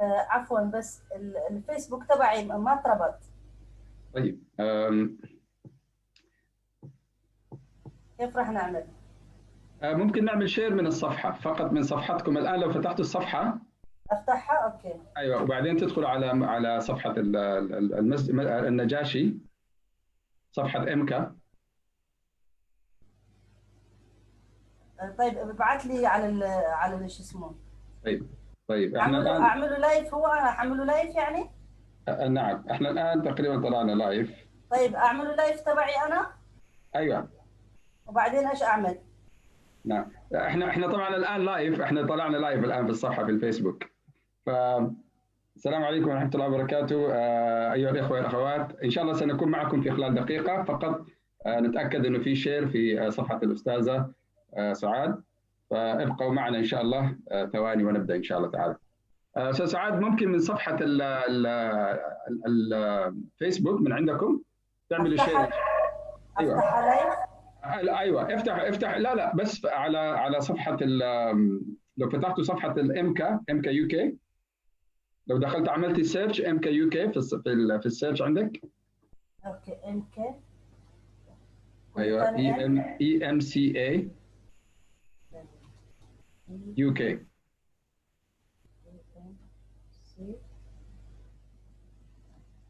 عفوا، بس الفيسبوك تبعي ما اتربط. طيب كيف راح نعمل؟ ممكن نعمل شير من الصفحة، فقط من صفحتكم الآن لو فتحتوا الصفحة. افتحها، اوكي. أيوة، وبعدين تدخل على صفحة النجاشي، صفحة إمكا. طيب ابعث لي على شو اسمه. طيب. طيب احنا اعمله الآن اعمله لايف، هو انا اعمله لايف يعني؟ نعم، احنا الآن تقريبا طلعنا لايف. طيب اعمله لايف تبعي انا، أيوة. وبعدين ايش اعمل؟ نعم، احنا طبعا الآن لايف، احنا طلعنا لايف الآن في الصفحة في الفيسبوك. فالسلام عليكم ورحمة الله وبركاته. أيها الإخوة والأخوات، إن شاء الله سنكون معكم في خلال دقيقة فقط. نتأكد أنه في شير في صفحة الأستاذة سعاد، فابقوا معنا إن شاء الله ثواني ونبدأ إن شاء الله تعالى. أستاذ سعاد، ممكن من صفحة الفيسبوك من عندكم تعملوا شير. افتحها أيوه. افتحها لايف. ايوه، افتح. لا لا، بس على صفحه لو فتحتوا صفحه الامكا يو كي، لو دخلت عملت سيرش امكا يو كي في السيرش عندك. اوكي، ام كي. قولي ايوه، ثاني ام. ام سي اي يو كي. سي.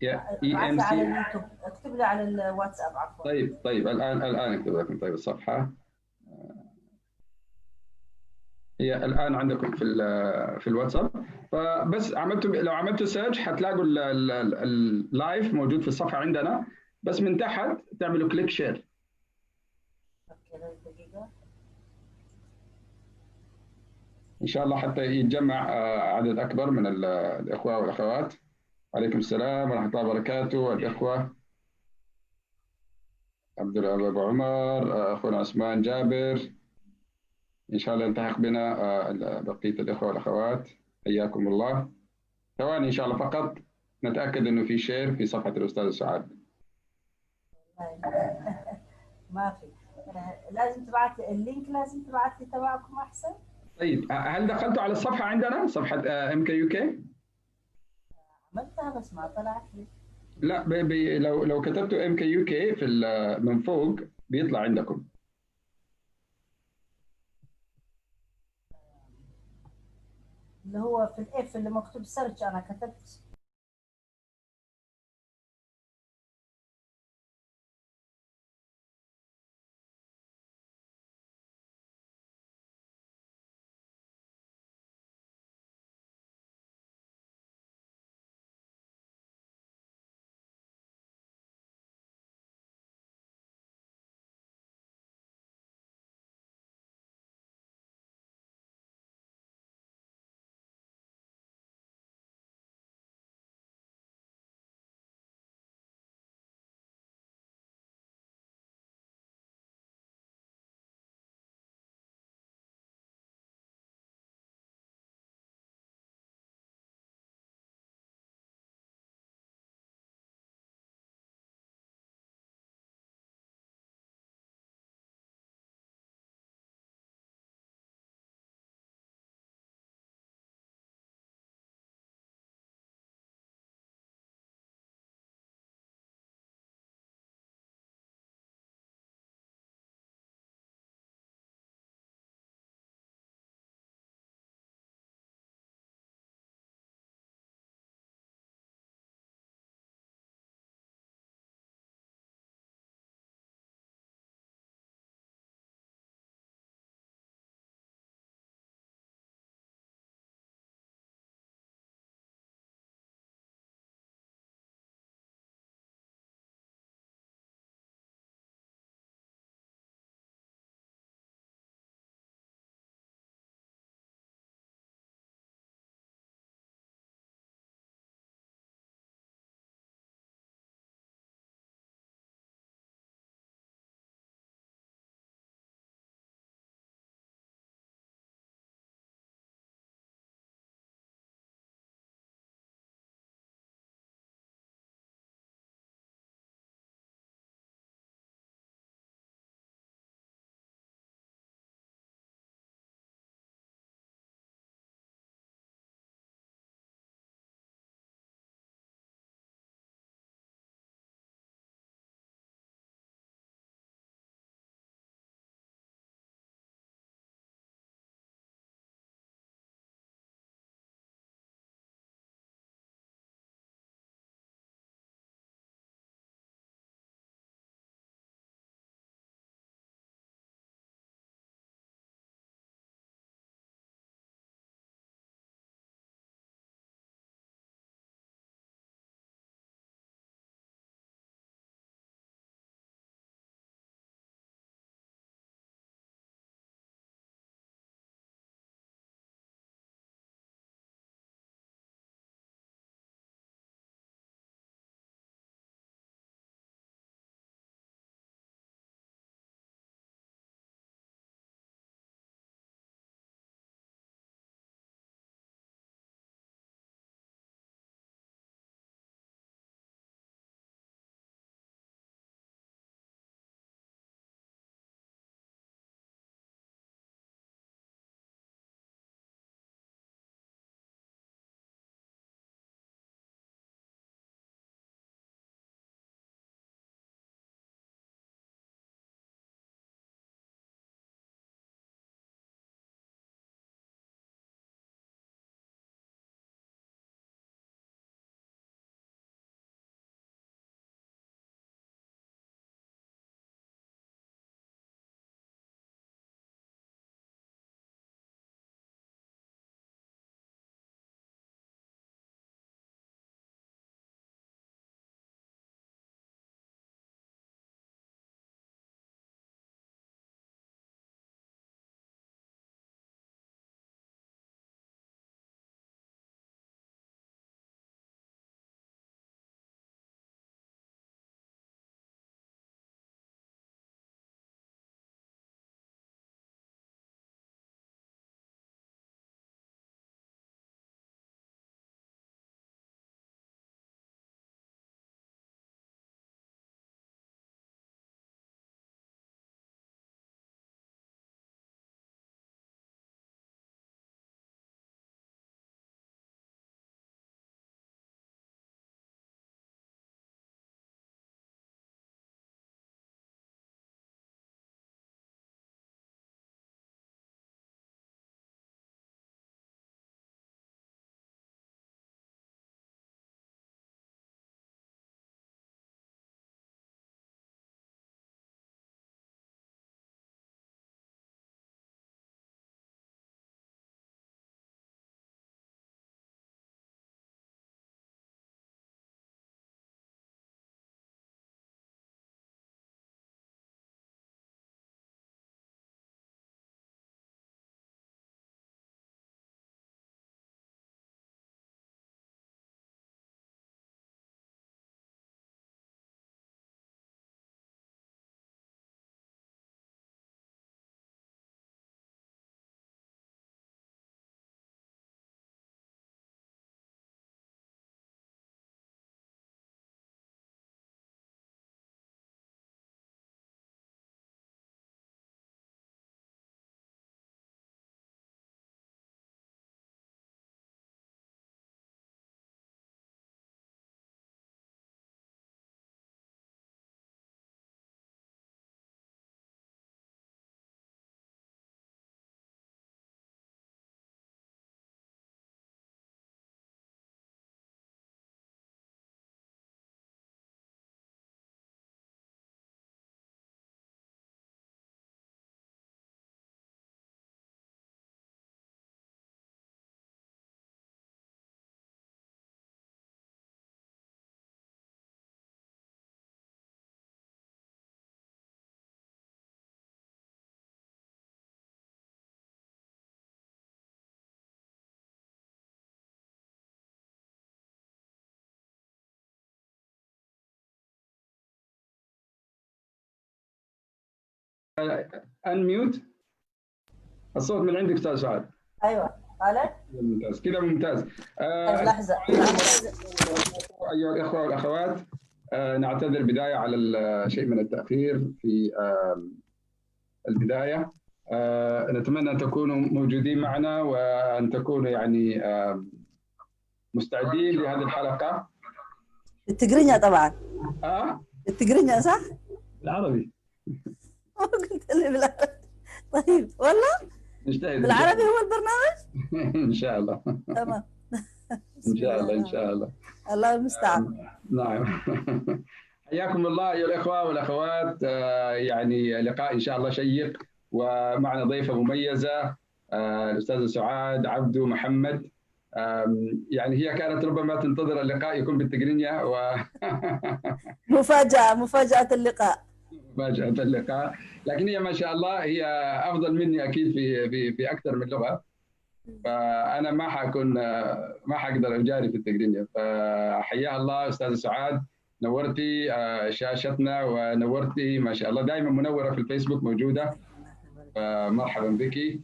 يا اي ابعث ام لي سي. على اليوتيوب، اكتب لي على الواتساب عفوا. طيب الان اكتب لكم طيب الصفحه. هي الان عندكم في الواتساب. فبس لو عملتوا سيرش حتلاقوا اللايف موجود في الصفحه عندنا، بس من تحت تعملوا كليك شير. اوكي، دقيقة. ان شاء الله حتى يتجمع عدد اكبر من الاخوه والاخوات. وعليكم السلام ورحمه الله وبركاته الاخوه. عبد الله ابو عمر، اخونا عثمان جابر. ان شاء الله يلتحق بنا بقيه الاخوه والاخوات. حياكم الله. ثواني ان شاء الله فقط نتاكد انه في شير في صفحه الاستاذ سعاد. ما في. لازم تبعت لي اللينك، لازم تبعت لي تبعكم احسن. طيب، هل دخلتوا على الصفحه عندنا صفحه ام كي يو كي؟ عملتها بس ما طلعت لي. لا، لو كتبتوا ام كي يو كي من فوق بيطلع عندكم. اللي هو في الاف اللي مكتوب سيرش، انا كتبت. انميوت الصوت من عندك استاذ سعاد. ايوه عليك ممتاز كذا ممتاز. طيب لحظه. ايها الاخوه والاخوات، نعتذر بدايه على شيء من التاخير في البدايه. نتمنى ان تكونوا موجودين معنا وان تكونوا يعني مستعدين لهذه الحلقه. التقرينيا طبعا. التقرينيا صح؟ بالعربي. قلت لي بالعربي. طيب والله نجتهد بالعربي هو البرنامج؟ ان شاء الله. تمام. ان شاء الله ان شاء الله. الله المستعان. نعم. حياكم الله ايها الاخوه والاخوات. يعني لقاء ان شاء الله شيق، ومعنا ضيفه مميزه الاستاذه سعاد عبدو محمد. يعني هي كانت ربما تنتظر اللقاء يكون بالتقرينيا مفاجأة اللقاء. مفاجأة اللقاء، لكن هي ما شاء الله هي افضل مني اكيد في اكثر من لغه، فانا ما حقدر اجاري في التقرينيا. فحياها الله استاذه سعاد، نورتي شاشتنا ونورتي ما شاء الله، دائما منوره في الفيسبوك موجوده، فمرحبا بك.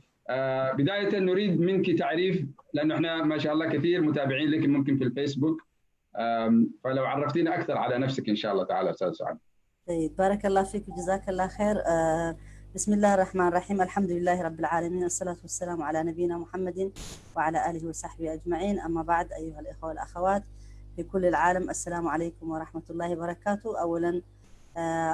بدايه نريد منك تعريف، لانه احنا ما شاء الله كثير متابعين لك ممكن في الفيسبوك، فلو عرفتينا اكثر على نفسك ان شاء الله تعالى استاذ سعاد. طيب بارك الله فيك وجزاك الله خير. بسم الله الرحمن الرحيم، الحمد لله رب العالمين، والصلاة والسلام على نبينا محمد وعلى آله وصحبه أجمعين. أما بعد، أيها الإخوة والأخوات في كل العالم، السلام عليكم ورحمة الله وبركاته. أولا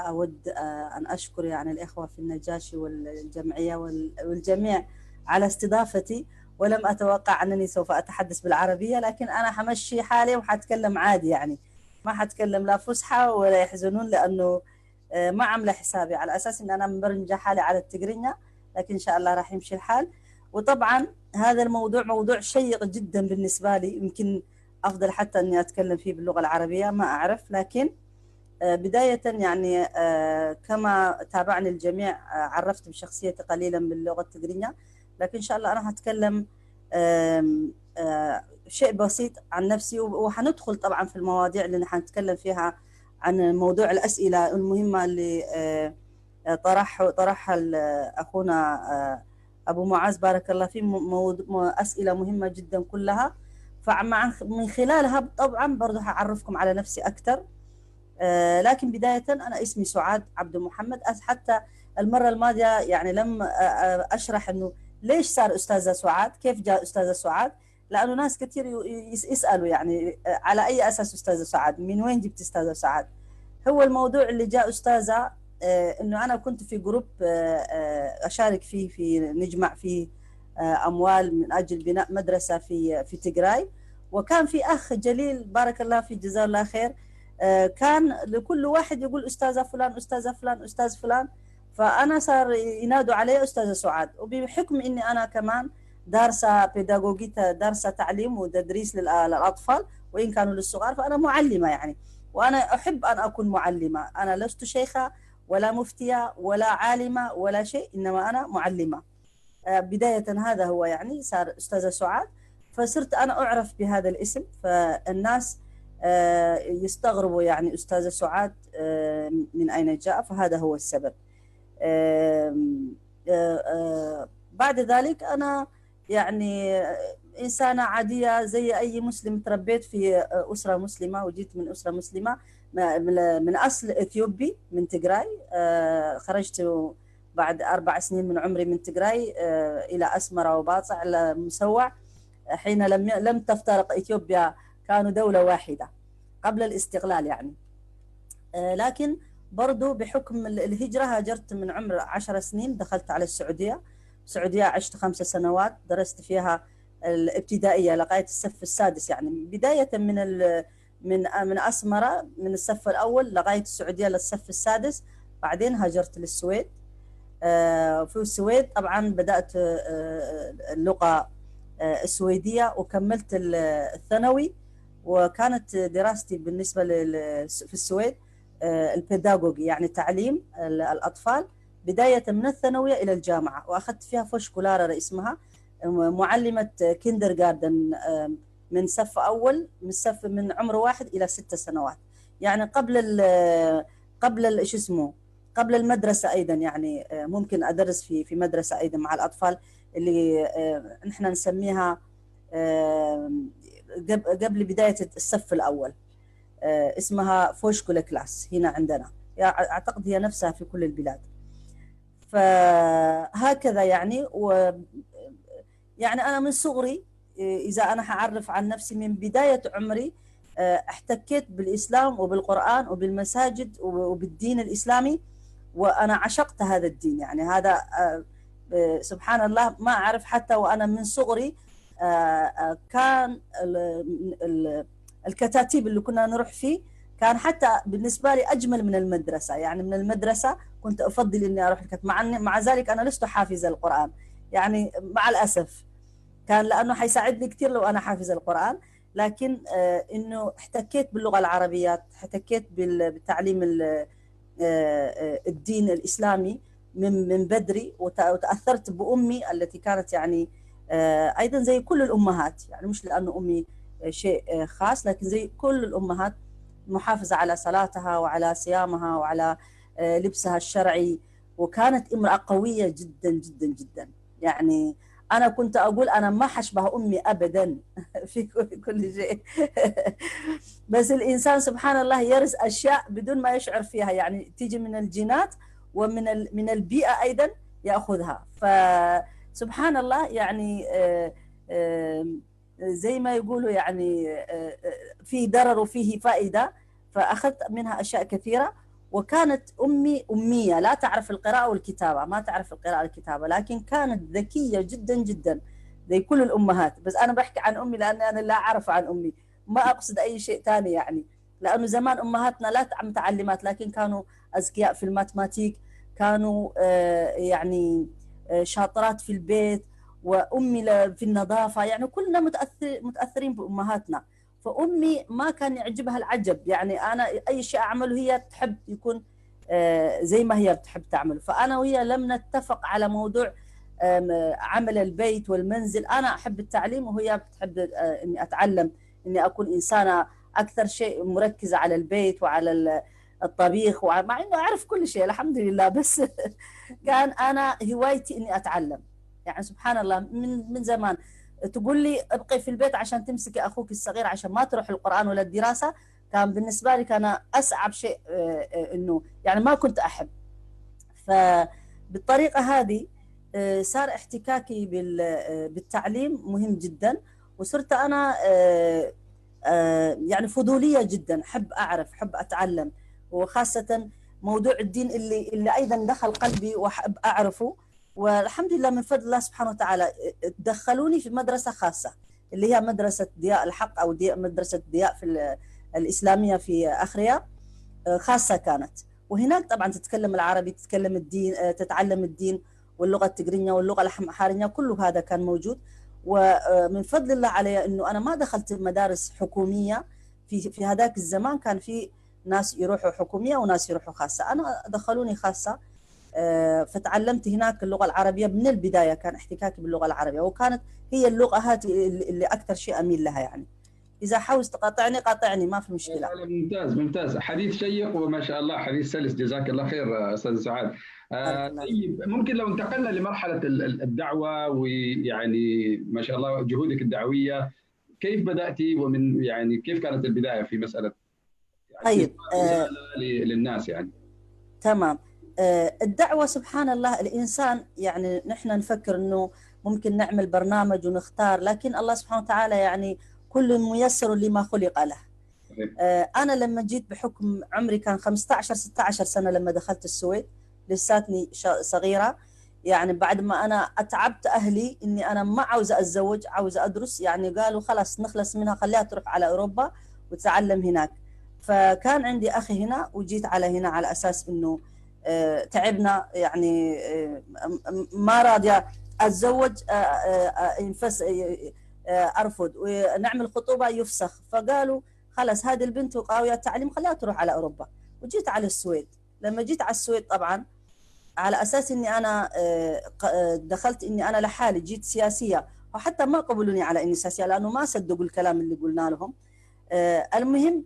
أود أن أشكر يعني الإخوة في النجاشي والجمعية والجميع على استضافتي، ولم أتوقع أنني سوف أتحدث بالعربية، لكن أنا حمشي حالي وحتكلم عادي، يعني ما حتكلم لا فصحى ولا يحزنون، لأنه ما عامله حسابي على اساس ان انا مبرمجه حالي على التقرينيا، لكن ان شاء الله راح يمشي الحال. وطبعا هذا الموضوع موضوع شيق جدا بالنسبه لي، يمكن افضل حتى اني اتكلم فيه باللغه العربيه، ما اعرف. لكن بدايه يعني كما تابعني الجميع عرفت بشخصيتي قليلا باللغه التقرينيا، لكن ان شاء الله انا هتكلم شيء بسيط عن نفسي، وحندخل طبعا في المواضيع اللي حنتكلم فيها عن موضوع الأسئلة المهمة اللي طرحها أخونا أبو معاذ بارك الله فيه، أسئلة مهمة جدا كلها، فمن خلالها طبعا برضو هعرفكم على نفسي أكثر. لكن بداية أنا اسمي سعاد عبدو محمد. حتى المرة الماضية يعني لم أشرح أنه ليش صار أستاذة سعاد، كيف جاء أستاذة سعاد، لأنه ناس كثير يسألوا يعني على أي أساس أستاذة سعاد، من وين جبت أستاذة سعاد. هو الموضوع اللي جاء أستاذة أنه أنا كنت في جروب أشارك فيه، في نجمع فيه أموال من أجل بناء مدرسة في تجراي، وكان في أخ جليل بارك الله فيه جزاه الله خير، كان لكل واحد يقول أستاذة فلان أستاذة فلان أستاذ فلان، فأنا صار ينادوا علي أستاذة سعاد. وبحكم أني أنا كمان دارسة بيداغوجية، دارسة تعليم وتدريس للأطفال وإن كانوا للصغار، فأنا معلمة يعني، وأنا أحب أن أكون معلمة. أنا لست شيخة ولا مفتية ولا عالمة ولا شيء، إنما أنا معلمة. بداية هذا هو يعني صار أستاذة سعاد، فصرت أنا أعرف بهذا الاسم، فالناس يستغربوا يعني أستاذة سعاد من أين جاء، فهذا هو السبب. بعد ذلك أنا يعني إنسانة عادية زي أي مسلم، تربيت في أسرة مسلمة وجيت من أسرة مسلمة من أصل إثيوبي من تجراي. خرجت بعد 4 سنين من عمري من تجراي إلى أسمرة وباطع المسوع، حين لم تفترق إثيوبيا، كانوا دولة واحدة قبل الاستقلال يعني. لكن برضو بحكم الهجرة هاجرت من عمر 10 سنين، دخلت على السعودية. عشت 5 سنوات، درست فيها الابتدائية لغاية الصف السادس، يعني بداية من أسمرة من الصف الأول لغاية السعودية للصف السادس. بعدين هاجرت للسويد. في السويد طبعا بدأت اللغة السويدية وكملت الثانوي، وكانت دراستي بالنسبة في السويد البيداغوجي، يعني تعليم الأطفال بداية من الثانوية إلى الجامعة، وأخذت فيها فوشكولارة اسمها معلمة كيندر جاردن من صف أول، من عمر 1 إلى 6 سنوات، يعني قبل شو اسمه قبل المدرسة أيضا، يعني ممكن أدرس في مدرسة أيضا مع الأطفال اللي نحن نسميها قبل بداية الصف الأول، اسمها فوشكولا كلاس هنا عندنا، أعتقد هي نفسها في كل البلاد. فهكذا يعني. يعني أنا من صغري، إذا أنا هعرف عن نفسي، من بداية عمري احتكيت بالإسلام وبالقرآن وبالمساجد وبالدين الإسلامي، وأنا عشقت هذا الدين. يعني هذا سبحان الله، ما أعرف، حتى وأنا من صغري كان الكتاتيب اللي كنا نروح فيه كان حتى بالنسبة لي أجمل من المدرسة. يعني من المدرسة كنت أفضل إني أروح الكتاب، مع ذلك أنا لست حافظة القرآن، يعني مع الأسف، كان لأنه حيساعدني كثير لو أنا حافظة القرآن. لكن إنه احتكيت باللغة العربية، احتكيت بالتعليم الدين الإسلامي من بدري، وتأثرت بأمي التي كانت يعني أيضا زي كل الأمهات، يعني مش لأنه أمي شيء خاص، لكن زي كل الأمهات محافظة على صلاتها وعلى صيامها وعلى لبسها الشرعي. وكانت امرأة قوية جدا جدا جدا. يعني أنا كنت أقول أنا ما حشبه أمي أبدا في كل شيء. بس الإنسان سبحان الله يرث أشياء بدون ما يشعر فيها، يعني تيجي من الجينات ومن من البيئة أيضا يأخذها. فسبحان الله يعني زي ما يقولوا يعني في ضرر وفيه فائدة، فأخذت منها أشياء كثيرة. وكانت أمي أمية لا تعرف القراءة والكتابة، ما تعرف القراءة والكتابة، لكن كانت ذكية جدا جدا زي كل الأمهات. بس أنا بحكي عن أمي لأن أنا لا أعرف عن أمي، ما أقصد أي شيء ثاني يعني. لأنه زمان أمهاتنا لا متعلمات، لكن كانوا أذكياء في الماتماتيك، كانوا يعني شاطرات في البيت، وأمي في النظافة، يعني كلنا متأثرين بأمهاتنا. فأمي ما كان يعجبها العجب، يعني أنا أي شيء أعمله هي تحب يكون زي ما هي بتحب تعمله. فأنا وهي لم نتفق على موضوع عمل البيت والمنزل. أنا أحب التعليم وهي بتحب أني أتعلم، أني أكون إنسانة أكثر شيء مركزة على البيت وعلى الطبيخ، مع أنه أعرف كل شيء الحمد لله، بس كان أنا هوايتي أني أتعلم. يعني سبحان الله من زمان تقول لي ابقي في البيت عشان تمسكي أخوك الصغير عشان ما تروح القرآن ولا الدراسة، كان بالنسبة لي كان أصعب شيء، إنه يعني ما كنت أحب. فبالطريقة هذه صار احتكاكي بالتعليم مهم جدا، وصرت أنا يعني فضولية جدا، حب أعرف، حب أتعلم، وخاصة موضوع الدين اللي أيضا دخل قلبي وحب أعرفه. والحمد لله من فضل الله سبحانه وتعالى دخلوني في مدرسة خاصة اللي هي مدرسة ضياء الحق، أو مدرسة ضياء في الإسلامية في أخريا، خاصة كانت. وهناك طبعا تتكلم العربي، تتكلم الدين، تتعلم الدين واللغة التجرينية واللغة الأمحارية، كل هذا كان موجود. ومن فضل الله علي أنه أنا ما دخلت مدارس حكومية. في هذاك الزمان كان في ناس يروحوا حكومية وناس يروحوا خاصة، أنا دخلوني خاصة. فتعلمت هناك اللغة العربية من البداية، كان احتكاكي باللغة العربية، وكانت هي اللغة هذه اللي أكثر شيء أميل لها. يعني إذا حاولت تقاطعني قاطعني، ما في مشكلة. ممتاز ممتاز، حديث شيق وما شاء الله، حديث سلس، جزاك الله خير أستاذ سعاد. طيب ممكن لو انتقلنا لمرحلة الدعوة، ويعني ما شاء الله جهودك الدعوية، كيف بدأتي ومن يعني كيف كانت البداية في مسألة يعني طيب للناس يعني؟ تمام. الدعوة سبحان الله، الإنسان يعني نحن نفكر أنه ممكن نعمل برنامج ونختار، لكن الله سبحانه وتعالى يعني كل ميسر لما خلق له. أنا لما جيت بحكم عمري كان 15-16 سنة لما دخلت السويد، لساتني صغيرة. يعني بعد ما أنا أتعبت أهلي إني أنا ما عاوزة أتزوج، عاوزة أدرس، يعني قالوا خلاص نخلص منها، خليها تروح على أوروبا وتتعلم هناك. فكان عندي أخي هنا، وجيت على هنا على أساس إنه تعبنا، يعني ما راضية أتزوج، أرفض، ونعمل خطوبة يفسخ. فقالوا خلاص هذه البنت وقاوية التعليم خليها تروح على أوروبا. وجيت على السويد. لما جيت على السويد طبعا على أساس إني أنا دخلت إني أنا لحالي، جيت سياسية، وحتى ما قبلوني على إني سياسية لأنه ما صدقوا الكلام اللي قلنا لهم. المهم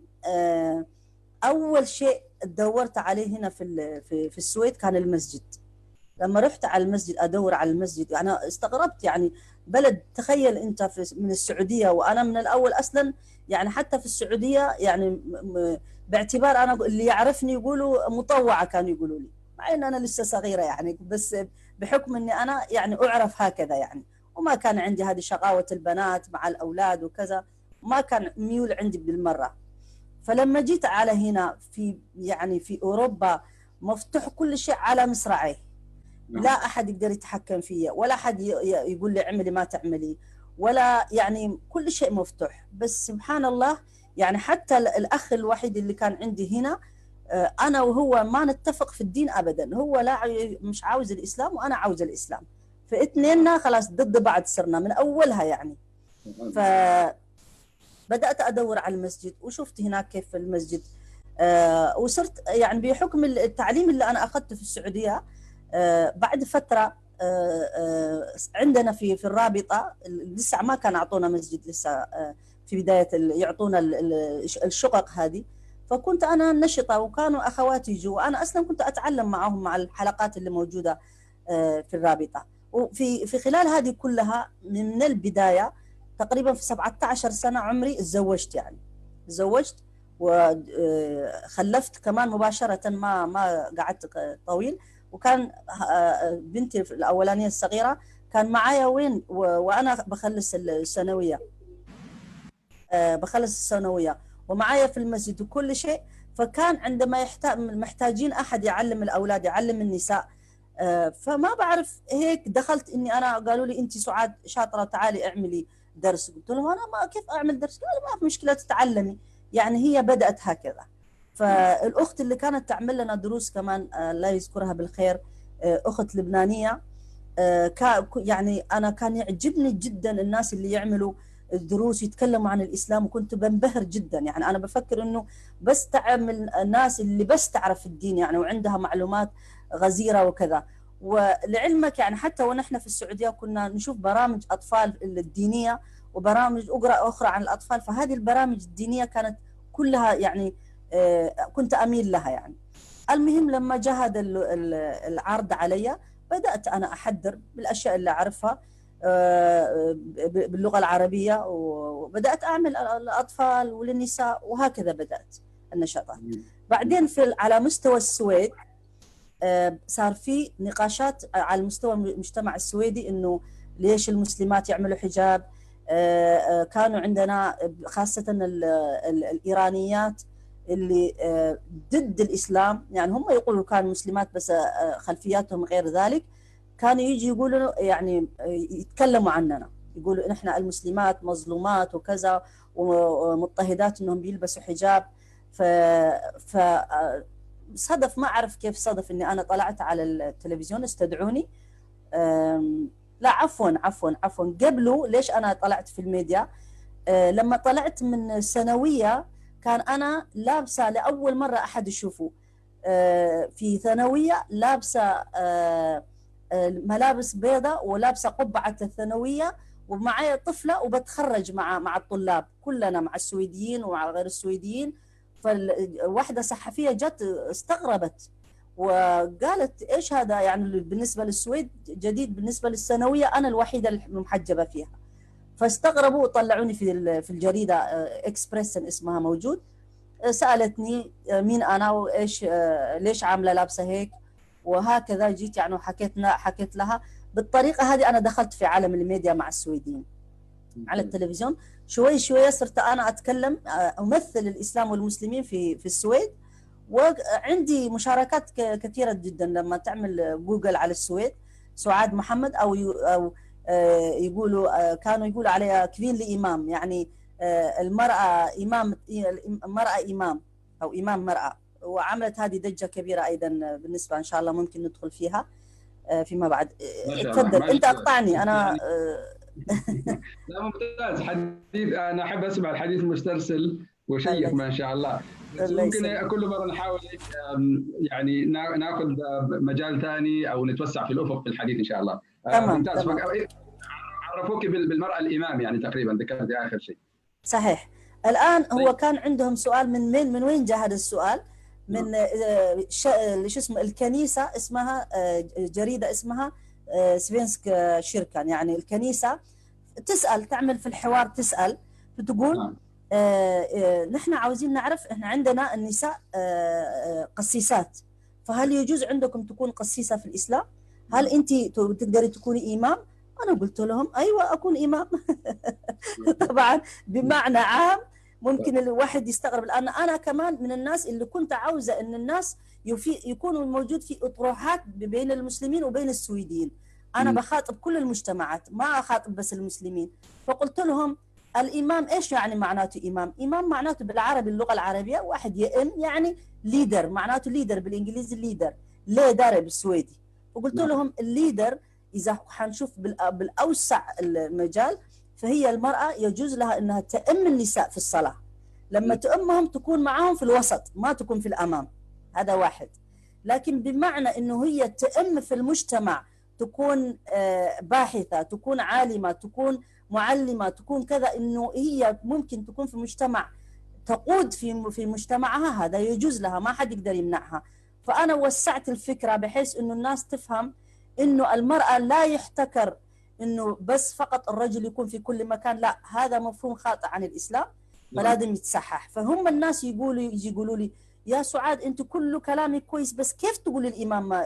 أول شيء دورت عليه هنا في السويد كان المسجد. لما رحت على المسجد ادور على المسجد انا استغربت، يعني بلد تخيل انت من السعوديه، وانا من الاول اصلا يعني حتى في السعوديه يعني باعتبار انا اللي يعرفني يقولوا مطوعه كانوا يقولوا لي، مع ان انا لسه صغيره يعني، بس بحكم اني انا يعني اعرف هكذا يعني، وما كان عندي هذه شقاوه البنات مع الاولاد وكذا، ما كان ميول عندي بالمره. فلما جيت على هنا في يعني في اوروبا مفتوح كل شيء على مصراعيه، لا احد يقدر يتحكم فيا، ولا احد يقول لي اعملي ما تعملي، ولا يعني كل شيء مفتوح. بس سبحان الله يعني حتى الاخ الوحيد اللي كان عندي هنا انا وهو ما نتفق في الدين ابدا، هو لا مش عاوز الاسلام وانا عاوز الاسلام، فاثنيننا خلاص ضد بعض صرنا من اولها يعني. فبدات ادور على المسجد وشفت هناك كيف المسجد، وصرت يعني بحكم التعليم اللي انا اخذته في السعوديه بعد فتره عندنا في الرابطه لسه ما كان اعطونا مسجد لسه، في بدايه يعطونا الشقق هذه، فكنت انا نشطه وكانوا اخواتي يجوا، وانا اصلا كنت اتعلم معهم مع الحلقات اللي موجوده في الرابطه. وفي خلال هذه كلها من البدايه تقريبا في 17 سنه عمري تزوجت، يعني تزوجت وخلفت كمان مباشره، ما قعدت طويل. وكان بنتي الاولانيه الصغيره كان معايا وين وانا بخلص الثانويه، ومعايا في المسجد وكل شيء. فكان عندما محتاجين احد يعلم الاولاد يعلم النساء، فما بعرف هيك دخلت اني انا، قالوا لي انت سعاد شاطره تعالي اعملي درس، قلت لهم انا ما كيف اعمل درس، قالوا ما في مشكله تتعلمي. يعني هي بدات هكذا. فالاخت اللي كانت تعمل لنا دروس كمان الله يذكرها بالخير، اخت لبنانيه، يعني انا كان يعجبني جدا الناس اللي يعملوا الدروس يتكلموا عن الاسلام، وكنت بنبهر جدا. يعني انا بفكر انه بس تعمل الناس اللي بس تعرف الدين يعني وعندها معلومات غزيره وكذا. ولعلمك يعني حتى ونحن في السعوديه كنا نشوف برامج اطفال الدينيه وبرامج اخرى عن الاطفال، فهذه البرامج الدينيه كانت كلها يعني كنت اميل لها يعني. المهم لما جاء هذا العرض علي بدات انا احضر بالاشياء اللي اعرفها باللغه العربيه، وبدات اعمل الاطفال وللنساء، وهكذا بدات النشاطات. بعدين على مستوى السويد صار في نقاشات على مستوى المجتمع السويدي انه ليش المسلمات يعملوا حجاب. كانوا عندنا خاصه الايرانيات اللي ضد الاسلام، يعني هم يقولوا كانوا مسلمات بس خلفياتهم غير ذلك، كانوا يجي يقولوا يعني يتكلموا عننا، يقولوا احنا المسلمات مظلومات وكذا ومضطهدات انهم بيلبسوا حجاب. ف صدف ما اعرف كيف صدف اني انا طلعت على التلفزيون استدعوني. لا عفوا قبله ليش انا طلعت في الميديا. لما طلعت من الثانويه كان انا لابسه لاول مره احد يشوفه في ثانويه، لابسه ملابس بيضاء ولابسه قبعه الثانويه، ومعي طفله وبتخرج مع الطلاب كلنا، مع السويديين ومع غير السويديين. فواحده صحفيه جت استغربت وقالت ايش هذا، يعني بالنسبه للسويد جديد، بالنسبه للثانويه انا الوحيده المحجبه فيها. فاستغربوا وطلعوني في الجريده اكسبريس اسمها موجود. سالتني مين انا وايش ليش عامله لابسه هيك، وهكذا جيت يعني حكيت لها بالطريقه هذه. انا دخلت في عالم الميديا مع السويديين على التلفزيون، شوي شوي صرت انا اتكلم امثل الاسلام والمسلمين في السويد. وعندي مشاركات كثيره جدا لما تعمل جوجل على السويد سعاد محمد او يقولوا كانوا يقولوا عليها كوين لإمام، يعني المرأة إمام، المرأة إمام أو إمام مرأة. وعملت هذه ضجة كبيرة أيضا بالنسبة، إن شاء الله ممكن ندخل فيها فيما بعد. تفضل أنت أقطعني أنا. لا ممتاز حديث، أنا أحب أسمع الحديث المسترسل وشيق ما شاء الله. بس ممكن كل مرة نحاول يعني ناخذ مجال ثاني أو نتوسع في الأفق في الحديث إن شاء الله. ممتاز. عرفوك بالمرأة الإمام يعني تقريبا ذكرت آخر شيء. صحيح. الآن هو كان عندهم سؤال من وين جاء هذا السؤال؟ من شو اسمه الكنيسة اسمها جريدة اسمها سفينسك شيركان، يعني الكنيسة تسأل، تعمل في الحوار تسأل، فتقول نحن عاوزين نعرف، احنا عندنا النساء قسيسات، فهل يجوز عندكم تكون قسيسة في الإسلام؟ هل أنت تقدري تكوني إمام؟ أنا قلت لهم أيوة أكون إمام. طبعا بمعنى عام ممكن الواحد يستغرب، لأن أنا كمان من الناس اللي كنت عاوزة أن الناس يكونوا موجود في أطروحات بين المسلمين وبين السويديين. أنا بخاطب كل المجتمعات، ما أخاطب بس المسلمين. فقلت لهم الإمام إيش يعني معناته إمام؟ إمام معناته بالعربي، اللغة العربية، واحد يئم يعني ليدر، معناته ليدر بالإنجليزي ليدر، ليدر بالسويدي. وقلت لهم الليدر إذا حنشوف بالأوسع المجال، فهي المرأة يجوز لها أنها تأم النساء في الصلاة، لما تأمهم تكون معهم في الوسط، ما تكون في الأمام، هذا واحد. لكن بمعنى أنه هي تأم في المجتمع، تكون باحثة، تكون عالمة، تكون معلمة، تكون كذا، أنه هي ممكن تكون في المجتمع تقود في مجتمعها، هذا يجوز لها، ما حد يقدر يمنعها. فأنا وسعت الفكرة بحيث أنه الناس تفهم أنه المرأة لا يحتكر أنه بس فقط الرجل يكون في كل مكان، لا، هذا مفهوم خاطئ عن الإسلام، فلازم يتصحح. فهم الناس يقولوا لي يا سعاد أنت كل كلامك كويس، بس كيف تقول الإمام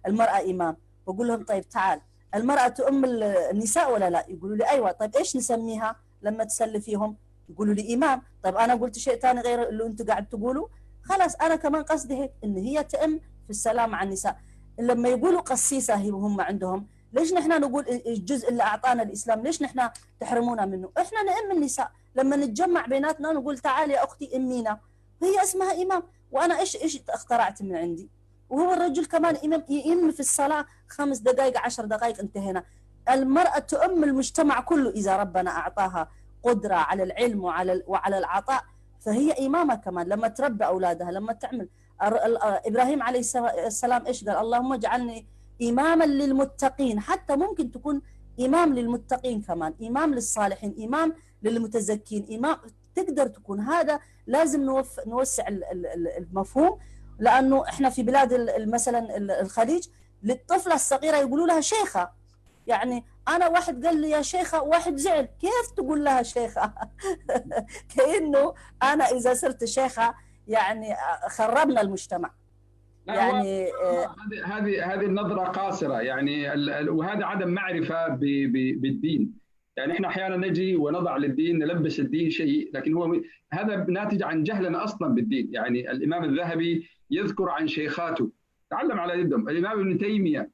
المرأة إمام؟ بقول لهم طيب تعال، المرأة تؤم النساء ولا لا؟ يقولوا لي أيوة. طيب إيش نسميها لما تسلي فيهم؟ يقولوا لي إمام. طيب أنا قلت شيء ثاني غير اللي أنتوا قاعد تقولوا؟ خلاص أنا كمان قصدي هيك، إن هي تأم في السلام مع النساء. لما يقولوا قسيسة هم عندهم، ليش نحن نقول الجزء اللي أعطانا الإسلام ليش نحن تحرمونا منه؟ إحنا نأم النساء، لما نتجمع بيناتنا نقول تعالي يا أختي أمينا، هي اسمها إمام. وأنا إيش اخترعت من عندي؟ وهو الرجل كمان إمام، يئم في الصلاة 5 دقائق 10 دقائق انتهينا. المرأة تؤم المجتمع كله إذا ربنا أعطاها قدرة على العلم وعلى العطاء، فهي إمامة كمان لما تربي أولادها، لما تعمل. إبراهيم عليه السلام إيش قال؟ اللهم اجعلني إماما للمتقين. حتى ممكن تكون إمام للمتقين كمان، إمام للصالحين، إمام للمتزكين، إمام تقدر تكون. هذا لازم نوسع المفهوم، لأنه إحنا في بلاد مثلا الخليج للطفلة الصغيرة يقولوا لها شيخة. يعني أنا واحد قال لي يا شيخة، واحد زعل، كيف تقول لها شيخة؟ كأنه أنا إذا صرت شيخة يعني خربنا المجتمع. يعني هذه النظرة قاصرة يعني، وهذا عدم معرفة بالدين. يعني احنا احيانا نجي ونضع للدين، نلبس الدين شيء، لكن هو هذا ناتج عن جهلنا اصلا بالدين. يعني الامام الذهبي يذكر عن شيخاته تعلم على يدهم، الامام ابن تيمية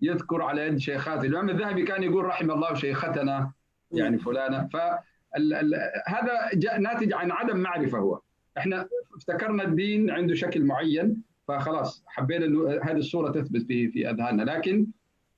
يذكر على يد شيخاته، الامام الذهبي كان يقول رحم الله شيختنا يعني فلانة. فهذا ناتج عن عدم معرفة. هو احنا افتكرنا الدين عنده شكل معين، فخلاص حبينا انه هذه الصوره تثبت في اذهاننا. لكن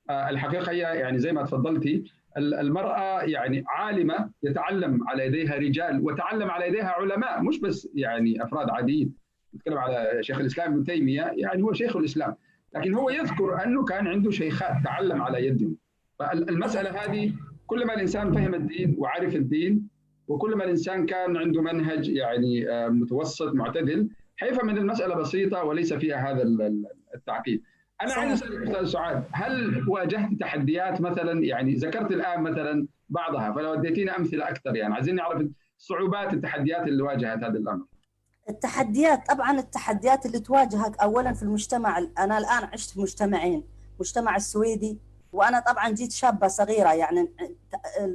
الحقيقه هي يعني زي ما تفضلتي، المراه يعني عالمه يتعلم على يديها رجال، وتعلم على يديها علماء، مش بس يعني افراد عاديين. نتكلم على شيخ الاسلام ابن تيميه، يعني هو شيخ الاسلام، لكن هو يذكر انه كان عنده شيخات تعلم على يدهم. فالمساله هذه كل ما الانسان فهم الدين وعرف الدين، وكل ما الانسان كان عنده منهج يعني متوسط معتدل، حيفهم من المسألة بسيطة وليس فيها هذا التعقيد. أنا عايز أسألك أستاذ سعاد، هل واجهت تحديات مثلا؟ يعني ذكرت الآن مثلا بعضها، فلو اديتينا أمثلة أكثر، يعني عايزين نعرف صعوبات التحديات اللي واجهت هذا الأمر. التحديات، طبعا التحديات اللي تواجهك أولا في المجتمع. أنا الآن عشت في مجتمعين، مجتمع السويدي، وأنا طبعا جيت شابة صغيرة، يعني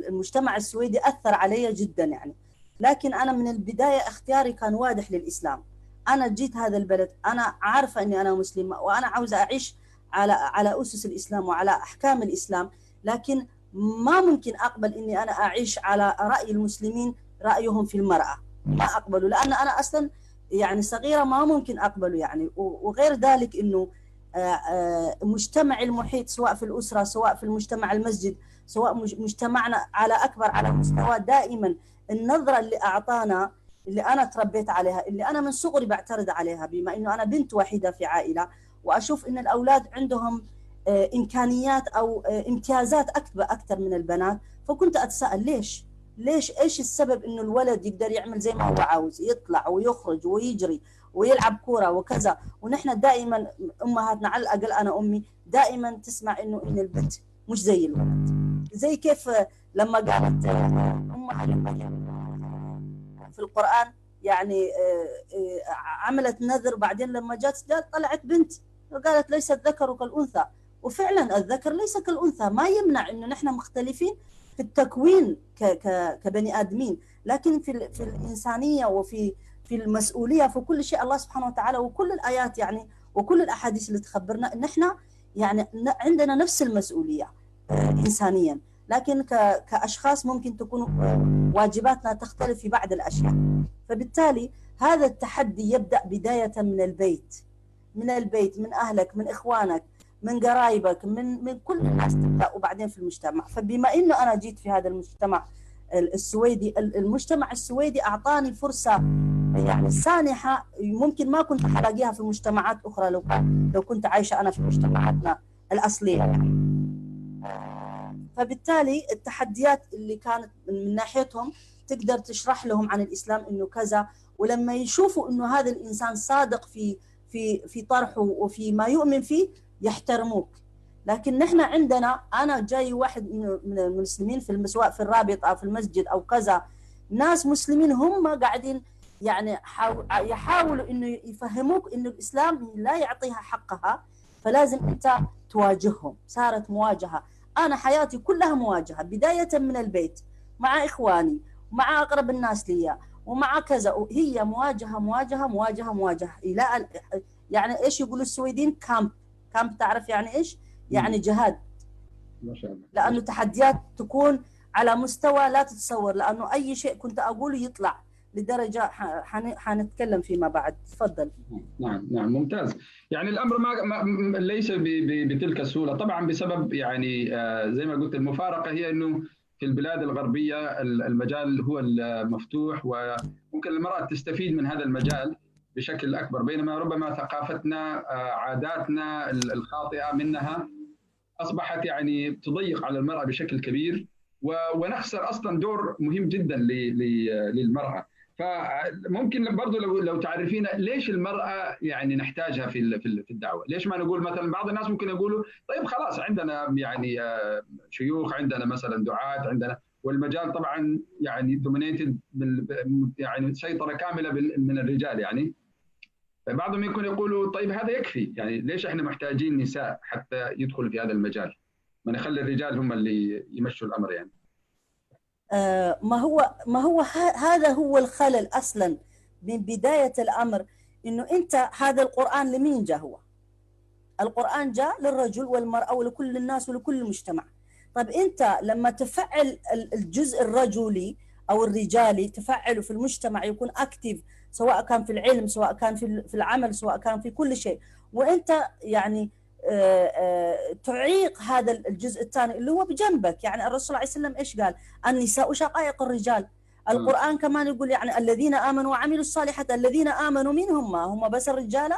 المجتمع السويدي أثر علي جدا يعني. لكن أنا من البداية اختياري كان واضح للإسلام. أنا جيت هذا البلد، أنا عارفة أني أنا مسلمة، وأنا عاوزة أعيش على أسس الإسلام وعلى أحكام الإسلام، لكن ما ممكن أقبل أني أنا أعيش على رأي المسلمين، رأيهم في المرأة، ما أقبله، لأن أنا أصلا يعني صغيرة، ما ممكن أقبله يعني. وغير ذلك أنه مجتمع المحيط، سواء في الأسرة، سواء في المجتمع المسجد، سواء مجتمعنا على أكبر على مستوى، دائما النظرة اللي أعطانا، اللي أنا تربيت عليها، اللي أنا من صغري بعترض عليها، بما أنه أنا بنت وحيدة في عائلة، وأشوف أن الأولاد عندهم إمكانيات أو امتيازات أكثر من البنات. فكنت أتساءل ليش إيش السبب أنه الولد يقدر يعمل زي ما هو عاوز، يطلع ويخرج ويجري ويلعب كوره وكذا. ونحن دائما امهاتنا، على الاقل انا امي دائما تسمع ان البنت مش زي الولد. زي كيف لما قالت امها في القران يعني عملت نذر، بعدين لما جات طلعت بنت وقالت ليس الذكر كالانثى. وفعلا الذكر ليس كالانثى، ما يمنع انه نحن مختلفين في التكوين كبني ادمين، لكن في الانسانيه وفي المسؤوليه في كل شيء الله سبحانه وتعالى، وكل الايات يعني وكل الاحاديث اللي تخبرنا ان احنا يعني عندنا نفس المسؤوليه انسانيا، لكن كاشخاص ممكن تكون واجباتنا تختلف في بعض الاشياء. فبالتالي هذا التحدي يبدا بدايه من البيت، من اهلك، من اخوانك، من قرايبك، من كل الناس تبدا، وبعدين في المجتمع. فبما انه انا جيت في هذا المجتمع السويدي، المجتمع السويدي اعطاني فرصه يعني سانحه ممكن ما كنت الاقيها في مجتمعات اخرى لو كنت عايشه انا في مجتمعاتنا الاصليه يعني. فبالتالي التحديات اللي كانت من ناحيتهم تقدر تشرح لهم عن الاسلام انه كذا، ولما يشوفوا انه هذا الانسان صادق في طرحه وفي ما يؤمن فيه يحترموك. لكن نحن عندنا، انا جاي واحد من المسلمين سواء في الرابط او في المسجد او كذا، ناس مسلمين هم قاعدين يعني يحاولوا انه يفهموك انه الاسلام لا يعطيها حقها، فلازم انت تواجههم. صارت مواجهه، انا حياتي كلها مواجهه، بدايه من البيت مع اخواني ومع اقرب الناس لي ومع كذا، وهي مواجهه مواجهه مواجهه مواجهه الى يعني ايش يقولوا السويدين؟ كامب تعرف يعني ايش؟ يعني جهاد. ما شاء الله. لانه تحديات تكون على مستوى لا تتصور، لانه اي شيء كنت اقوله يطلع لدرجه حنتكلم فيما بعد. تفضل. نعم ممتاز. يعني الامر ما ليس بتلك السهوله طبعا، بسبب يعني زي ما قلت المفارقه هي انه في البلاد الغربيه المجال هو المفتوح، وممكن المراه تستفيد من هذا المجال بشكل اكبر، بينما ربما ثقافتنا عاداتنا الخاطئه منها اصبحت يعني تضيق على المراه بشكل كبير، ونخسر اصلا دور مهم جدا للمراه. فممكن برضو لو تعرفين ليش المرأة يعني نحتاجها في الدعوة؟ ليش ما نقول مثلا بعض الناس ممكن يقولوا طيب خلاص عندنا يعني شيوخ، عندنا مثلا دعاة، عندنا، والمجال طبعا يعني دومينيتد يعني سيطرة كاملة من الرجال يعني. بعضهم يكون يقولوا طيب هذا يكفي، يعني ليش احنا محتاجين نساء حتى يدخلوا في هذا المجال؟ ما نخلي الرجال هم اللي يمشوا الأمر يعني. ما هو هذا هو الخلل اصلا من بدايه الامر، انه انت هذا القران لمين جاء؟ هو القران جاء للرجل والمراه ولكل الناس ولكل المجتمع. طيب انت لما تفعل الجزء الرجلي او الرجالي تفعله في المجتمع، يكون اكتف، سواء كان في العلم، سواء كان في العمل، سواء كان في كل شيء، وانت يعني تعيق هذا الجزء الثاني اللي هو بجنبك. يعني الرسول صلى الله عليه وسلم ايش قال؟ النساء شقائق الرجال. القرآن كمان يقول يعني الذين آمنوا وعملوا الصالحات، الذين آمنوا منهم ما هم بس الرجال،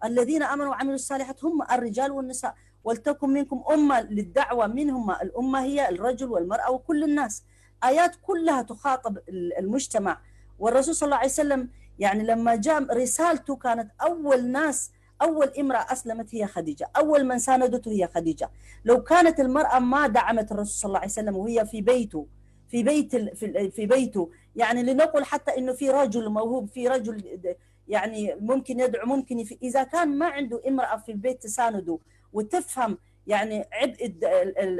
الذين آمنوا وعملوا الصالحات هم الرجال والنساء، ولتكن منكم أمة للدعوة، منهم الأمة هي الرجل والمرأة وكل الناس. آيات كلها تخاطب المجتمع. والرسول صلى الله عليه وسلم يعني لما جاء رسالته كانت أول امرأة أسلمت هي خديجة، أول من ساندته هي خديجة. لو كانت المرأة ما دعمت الرسول صلى الله عليه وسلم وهي في بيته يعني لنقل حتى إنه في رجل موهوب، في رجل يعني ممكن يدعو، ممكن إذا كان ما عنده امرأة في البيت تسانده وتفهم يعني عبء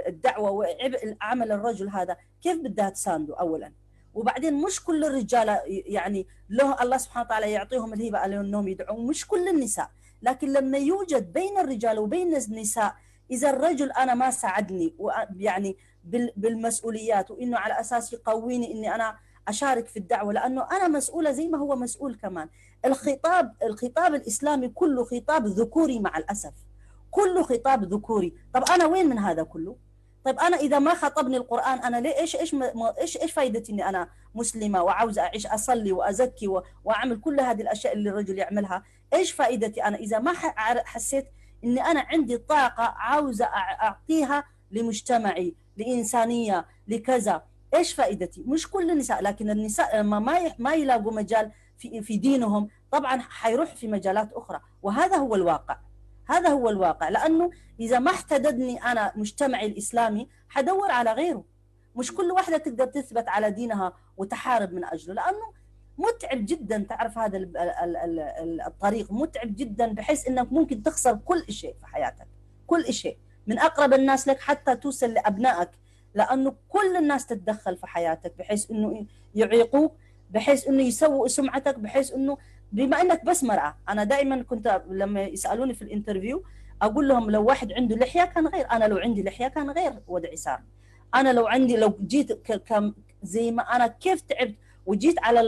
الدعوة وعبء عمل الرجل هذا، كيف بدها تسانده أولا؟ وبعدين مش كل الرجال يعني له الله سبحانه وتعالى يعطيهم الهبة أنهم يدعون، مش كل النساء. لكن لما يوجد بين الرجال وبين النساء، إذا الرجل أنا ما ساعدني يعني بالمسؤوليات، وإنه على أساس يقويني إني أنا أشارك في الدعوة، لأنه أنا مسؤولة زي ما هو مسؤول كمان. الخطاب الإسلامي كله خطاب ذكوري مع الأسف، كله خطاب ذكوري. طب أنا وين من هذا كله؟ طيب أنا إذا ما خطبني القرآن أنا ليه إيش فايدتي إني أنا مسلمة وعاوزة أعيش أصلي وأزكي وأعمل كل هذه الأشياء اللي الرجل يعملها؟ إيش فائدتي أنا إذا ما حسيت إني أنا عندي طاقة عاوزة أعطيها لمجتمعي، لإنسانية، لكذا؟ إيش فائدتي؟ مش كل النساء، لكن النساء لما ما يلاقوا مجال في دينهم طبعا حيروح في مجالات أخرى، وهذا هو الواقع. هذا هو الواقع، لأنه إذا ما احتددني أنا مجتمعي الإسلامي حدور على غيره. مش كل واحدة تقدر تثبت على دينها وتحارب من أجله، لأنه متعب جدا. تعرف هذا الطريق متعب جدا، بحيث أنك ممكن تخسر كل شيء في حياتك، كل شيء، من أقرب الناس لك حتى توصل لأبنائك، لأنه كل الناس تتدخل في حياتك بحيث أنه يعيقوك، بحيث أنه يسووا سمعتك، بحيث أنه بما أنك بس مرأة. أنا دائما كنت لما يسألوني في الانترفيو أقول لهم لو واحد عنده لحية كان غير، أنا لو عندي لحية كان غير وضعي صار. أنا لو جيت زي ما أنا كيف تعبت وجيت على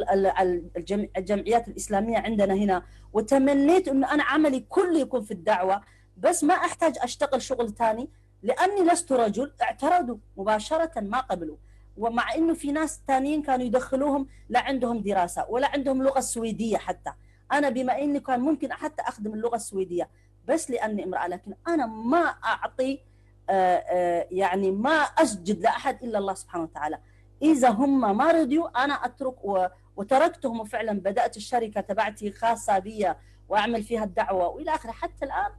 الجمعيات الإسلامية عندنا هنا، وتمنيت أنه أنا عملي كله يكون في الدعوة، بس ما أحتاج أشتغل شغل ثاني لأني لست رجل، اعترضوا مباشرة، ما قبلوا. ومع أنه في ناس ثانيين كانوا يدخلوهم لا عندهم دراسة ولا عندهم لغة سويدية حتى. أنا بما أني كان ممكن حتى أخدم اللغة السويدية بس لأني امرأة، لكن أنا ما أعطي يعني ما أسجد لأحد إلا الله سبحانه وتعالى. إذا هم ما رضيوا أنا أترك وتركتهم، وفعلا بدأت الشركة تبعتي خاصة بي وأعمل فيها الدعوة وإلى آخره. حتى الآن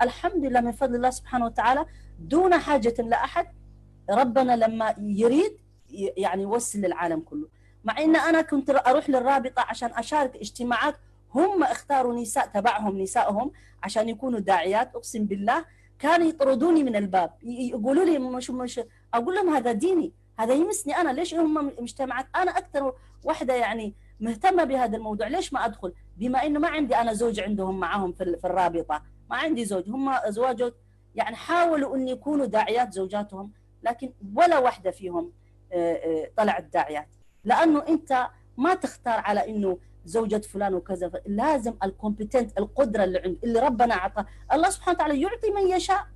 الحمد لله من فضل الله سبحانه وتعالى دون حاجة لأحد. ربنا لما يريد يعني يوصل للعالم كله. مع إن أنا كنت أروح للرابطة عشان أشارك اجتماعات، هم اختاروا نساء تبعهم نسائهم عشان يكونوا داعيات. أقسم بالله كانوا يطردوني من الباب، يقولوا لي مش أقول لهم هذا ديني، هذا يمسني أنا، ليش هم مجتمعات؟ أنا أكثر واحدة يعني مهتمة بهذا الموضوع، ليش ما أدخل؟ بما إنه ما عندي أنا زوج عندهم معهم في الرابطة، ما عندي زوج، هم أزواجهم يعني حاولوا أن يكونوا داعيات زوجاتهم، لكن ولا واحدة فيهم طلعت داعيات. لأنه أنت ما تختار على أنه زوجة فلان وكذا، لازم الكومبتنت، القدرة اللي ربنا أعطاه. الله سبحانه وتعالى يعطي من يشاء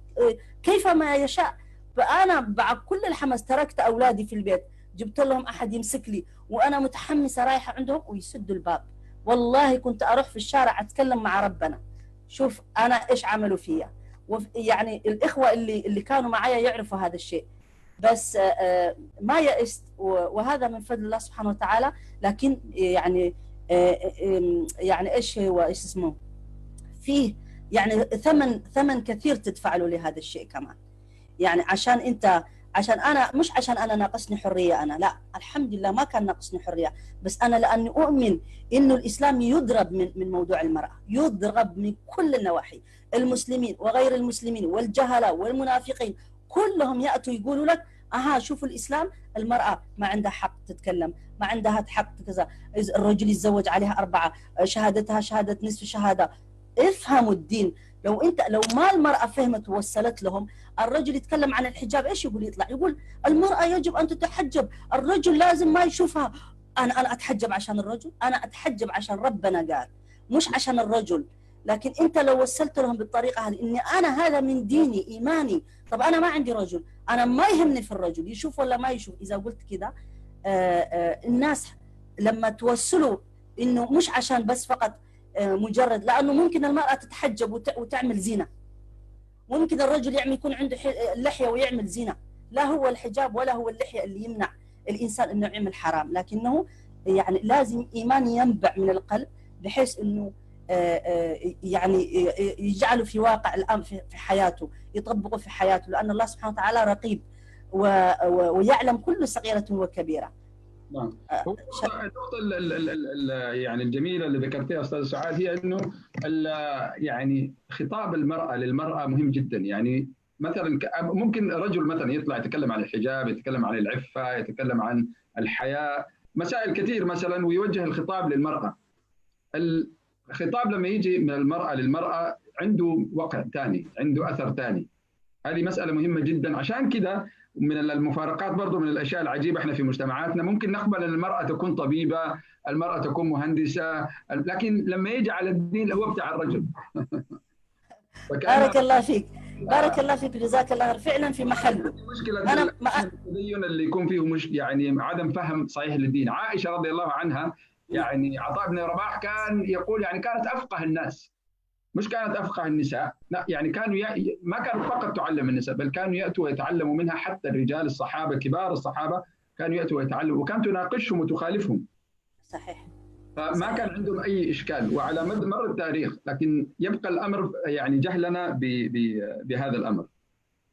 كيف ما يشاء. فأنا بعد كل الحماس تركت أولادي في البيت، جبت لهم أحد يمسك لي وأنا متحمسة رايحة عندهم ويسدوا الباب. والله كنت أروح في الشارع أتكلم مع ربنا، شوف أنا إيش عملوا فيا. يعني الإخوة اللي كانوا معايا يعرفوا هذا الشيء، بس ما يئست، وهذا من فضل الله سبحانه وتعالى. لكن يعني يعني ايش هو ايش اسمه، فيه يعني ثمن كثير تدفع له لهذا الشيء كمان. يعني عشان انا مش عشان انا ناقصني حريه، انا لا الحمد لله ما كان ناقصني حريه، بس انا لاني اؤمن انه الاسلام يضرب من موضوع المراه، يضرب من كل النواحي. المسلمين وغير المسلمين والجهله والمنافقين كلهم ياتوا يقولوا لك شوفوا الاسلام المراه ما عندها حق تتكلم، ما عندها حق كذا، الرجل يتزوج عليها 4، شهادتها شهاده نصف شهاده. افهموا الدين. لو ما المراه فهمت ووصلت لهم، الرجل يتكلم عن الحجاب ايش يقول؟ يقول المراه يجب ان تتحجب، الرجل لازم ما يشوفها. انا اتحجب عشان الرجل؟ انا اتحجب عشان ربنا قال، مش عشان الرجل. لكن انت لو وصلت لهم بالطريقه هذه اني انا هذا من ديني ايماني، طب انا ما عندي رجل، انا ما يهمني في الرجل يشوف ولا ما يشوف. اذا قلت كذا الناس لما توصلوا انه مش عشان بس فقط مجرد، لانه ممكن المراه تتحجب وتعمل زنا، ممكن الرجل يكون عنده لحيه ويعمل زنا. لا هو الحجاب ولا هو اللحيه اللي يمنع الانسان انه يعمل حرام، لكنه يعني لازم ايمان ينبع من القلب بحيث انه يعني يجعله في واقع الامر في حياته، يطبقه في حياته، لان الله سبحانه وتعالى رقيب ويعلم كل صغيره وكبيره. نعم. النقطة يعني الجميلة اللي ذكرتيها أستاذ سعاد هي إنه يعني خطاب المرأة للمرأة مهم جدا. يعني مثلا ممكن رجل مثلا يطلع يتكلم عن الحجاب، يتكلم عن العفة، يتكلم عن الحياة، مسائل كثير مثلا، ويوجه الخطاب للمرأة. الخطاب لما يجي من المرأة للمرأة عنده وقع ثاني، عنده أثر ثاني. هذه مسألة مهمة جدا. عشان كده من المفارقات برضو من الأشياء العجيبة احنا في مجتمعاتنا ممكن نقبل أن المرأة تكون طبيبة، المرأة تكون مهندسة، لكن لما يجي على الدين هو بتاع الرجل. بارك الله فيك، بارك الله فيك، جزاك الله فعلا في محله. مشكلة التدين اللي يكون فيه مش يعني عدم فهم صحيح للدين. عائشة رضي الله عنها يعني عطاء بن رباح كان يقول يعني كانت أفقه الناس، مش كانت أفقه النساء، لا، يعني كانوا ما كانوا فقط تعلم النساء، بل كانوا يأتوا ويتعلموا منها. حتى الرجال الصحابة كبار الصحابة كانوا يأتوا ويتعلموا، وكانت تناقشهم وتخالفهم. صحيح. فما كان عندهم اي اشكال، وعلى مر التاريخ، لكن يبقى الامر يعني جهلنا بهذا الامر.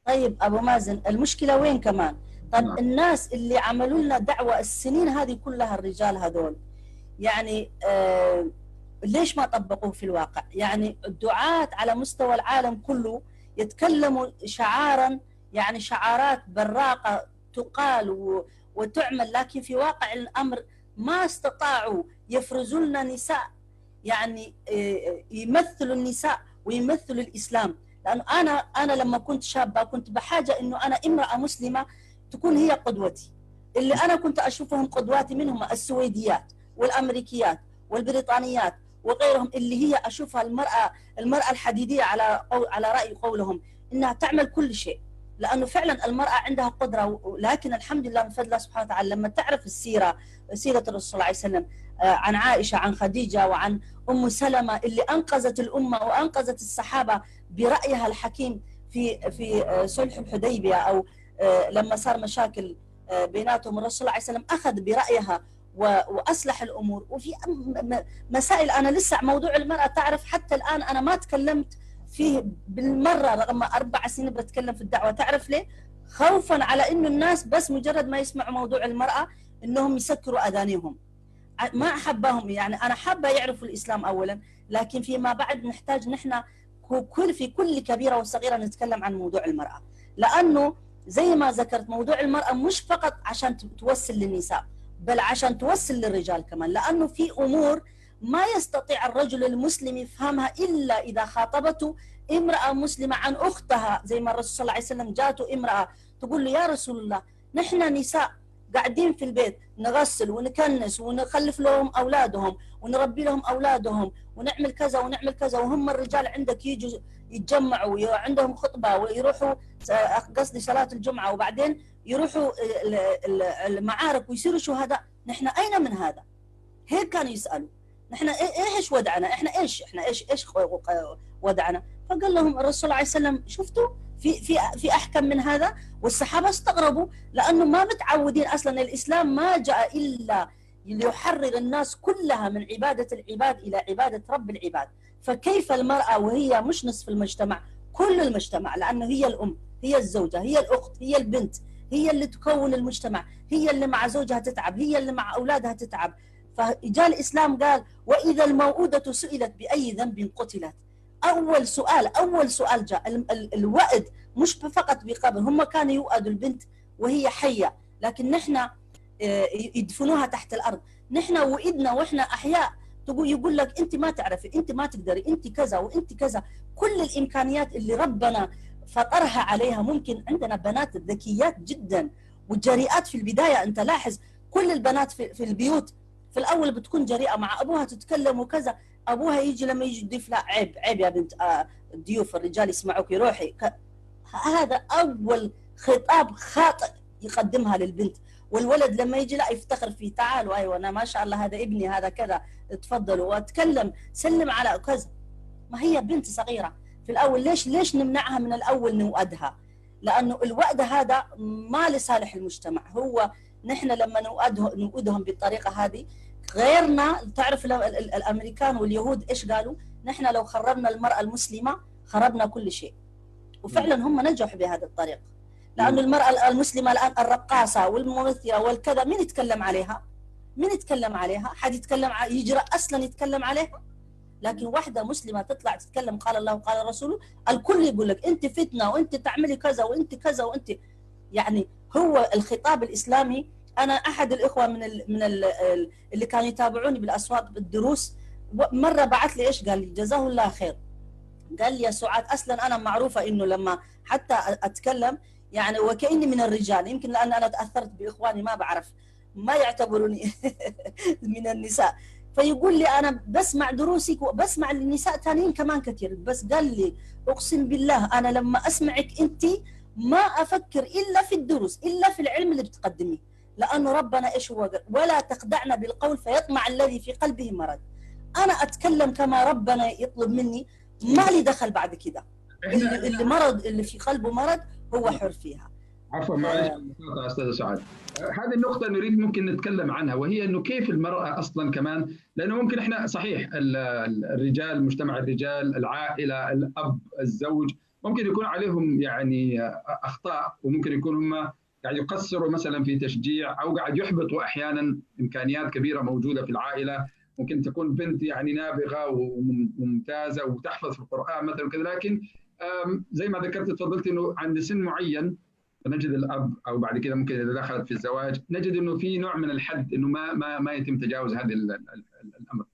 طيب ابو مازن، المشكله وين كمان؟ طب نعم. الناس اللي عملوا لنا دعوه السنين هذه كلها، الرجال هذول، يعني ليش ما طبقوه في الواقع؟ يعني الدعاة على مستوى العالم كله يتكلموا شعارا، يعني شعارات براقة تقال وتعمل، لكن في واقع الأمر ما استطاعوا يفرزوا لنا نساء يعني يمثلوا النساء ويمثلوا الإسلام. لأنه أنا لما كنت شابة كنت بحاجة إنه أنا امرأة مسلمة تكون هي قدوتي. اللي أنا كنت أشوفهم قدواتي منهم السويديات والأمريكيات والبريطانيات وغيرهم، اللي هي أشوفها المرأة الحديدية على رأي قولهم، إنها تعمل كل شيء. لأنه فعلا المرأة عندها قدرة، لكن الحمد لله من فضل الله سبحانه وتعالى لما تعرف سيرة الرسول صلى الله عليه وسلم، عن عائشة، عن خديجة، وعن أم سلمة اللي أنقذت الأمة وأنقذت الصحابة برأيها الحكيم في صلح الحديبية، أو لما صار مشاكل بيناتهم، الرسول صلى الله عليه وسلم أخذ برأيها وأصلح الأمور. وفي مسائل أنا لسه موضوع المرأة، تعرف حتى الآن أنا ما تكلمت فيه بالمرة رغم 4 سنين بتكلم في الدعوة. تعرف ليه؟ خوفا على إنه الناس بس مجرد ما يسمعوا موضوع المرأة إنهم يسكروا أذانهم. ما أحبهم، يعني أنا حابة يعرفوا الإسلام أولا، لكن فيما بعد نحتاج نحن في كل كبيرة وصغيرة نتكلم عن موضوع المرأة، لأنه زي ما ذكرت موضوع المرأة مش فقط عشان توصل للنساء، بل عشان توصل للرجال كمان، لأنه في أمور ما يستطيع الرجل المسلم يفهمها إلا إذا خاطبته امرأة مسلمة عن أختها. زي ما الرسول صلى الله عليه وسلم جاءته امرأة تقول له: يا رسول الله، نحن نساء قاعدين في البيت نغسل ونكنس ونخلف لهم أولادهم ونربي لهم أولادهم ونعمل كذا ونعمل كذا، وهم الرجال عندك يجوا يتجمعوا عندهم خطبة ويروحوا قصدي صلاة الجمعة، وبعدين يروحوا المعارك ويصيروا شهداء. نحن أين من هذا؟ هيك كانوا يسألوا. نحن إيش وضعنا؟ إحنا إيش وضعنا؟ فقال لهم الرسول صلى الله عليه وسلم: شفتوا في أحكم من هذا؟ والصحابة استغربوا، لأنه ما متعودين أصلا. الإسلام ما جاء إلا ليحرر الناس كلها من عبادة العباد إلى عبادة رب العباد. فكيف المرأة وهي مش نصف المجتمع، كل المجتمع، لأنه هي الأم، هي الزوجة، هي الأخت، هي البنت، هي اللي تكون المجتمع، هي اللي مع زوجها تتعب، هي اللي مع أولادها تتعب. فجاء الإسلام قال: وإذا الموءودة سئلت بأي ذنب قتلت. أول سؤال جاء الوأد، مش فقط بقبر، هم كانوا يوأدوا البنت وهي حية، لكن نحن يدفنوها تحت الأرض. نحن وإدنا وإحنا أحياء يقول لك: أنت ما تعرفي، أنت ما تقدري، أنت كذا وأنت كذا. كل الإمكانيات اللي ربنا فطرها عليها. ممكن عندنا بنات ذكيات جدا وجريئات في البداية. أنت لاحظ كل البنات في البيوت في الأول بتكون جريئة مع أبوها، تتكلم وكذا. أبوها يجي لما يجي يضيف: لا، عيب يا بنت، الضيوف الرجال يسمعوك، روحي. هذا أول خطاب خاطئ يقدمها للبنت. والولد لما يجي لا يفتخر فيه: تعالوا، أيوة أنا ما شاء الله هذا ابني، هذا كذا، تفضلوا واتكلم، سلم على كذا. ما هي بنت صغيرة في الأول. ليش نمنعها من الأول نوأدها؟ لأنه الوأد هذا ما لصالح المجتمع. هو نحن لما نوأدهم بالطريقة هذه غيرنا. تعرف الأمريكان واليهود إيش قالوا؟ نحن لو خربنا المرأة المسلمة خربنا كل شيء. وفعلا هم نجحوا بهذه الطريقة، لأنه المرأة المسلمة الآن الرقاصة والممثلة والكذا، مين يتكلم عليها؟ حد يتكلم يجرأ أصلا يتكلم عليها؟ لكن واحدة مسلمة تطلع تتكلم قال الله وقال رسوله، الكل يقول لك: أنت فتنة، وأنت تعملي كذا، وأنت كذا، وأنت. يعني هو الخطاب الإسلامي. أنا أحد الإخوة من اللي كانوا يتابعوني بالأصوات بالدروس، مرة بعث لي إيش قال لي، جزاه الله خير، قال لي: يا سعاد، أصلا أنا معروفة إنه لما حتى أتكلم يعني وكأني من الرجال، يمكن لأن أنا تأثرت بإخواني، ما بعرف، ما يعتبروني من النساء. فيقول لي: أنا بسمع دروسك وبسمع النساء تانيين كمان كثير، بس قال لي: أقسم بالله أنا لما أسمعك أنت ما أفكر إلا في الدروس، إلا في العلم اللي بتقدميه، لأنه ربنا إيش هو قال: ولا تخدعن بالقول فيطمع الذي في قلبه مرض. أنا أتكلم كما ربنا يطلب مني، ما لي دخل بعد كده. اللي مرض، اللي في قلبه مرض هو حر فيها. عفوا معلش المقاطعة أستاذ سعاد. هذه النقطة نريد ممكن نتكلم عنها، وهي إنه كيف المرأة أصلا كمان، لأنه ممكن إحنا صحيح الرجال، مجتمع الرجال، العائلة، الأب، الزوج، ممكن يكون عليهم يعني أخطاء، وممكن يكون هم قاعد يقصروا مثلا في تشجيع، أو قاعد يحبطوا أحيانا إمكانيات كبيرة موجودة في العائلة. ممكن تكون بنت يعني نابغة وممتازة وتحفظ في القرآن مثلا وكذا، لكن زي ما ذكرت تفضلت انه عند سن معين نجد الاب، او بعد كده ممكن اذا دخلت في الزواج نجد انه في نوع من الحد، انه ما يتم تجاوز هذا الامر.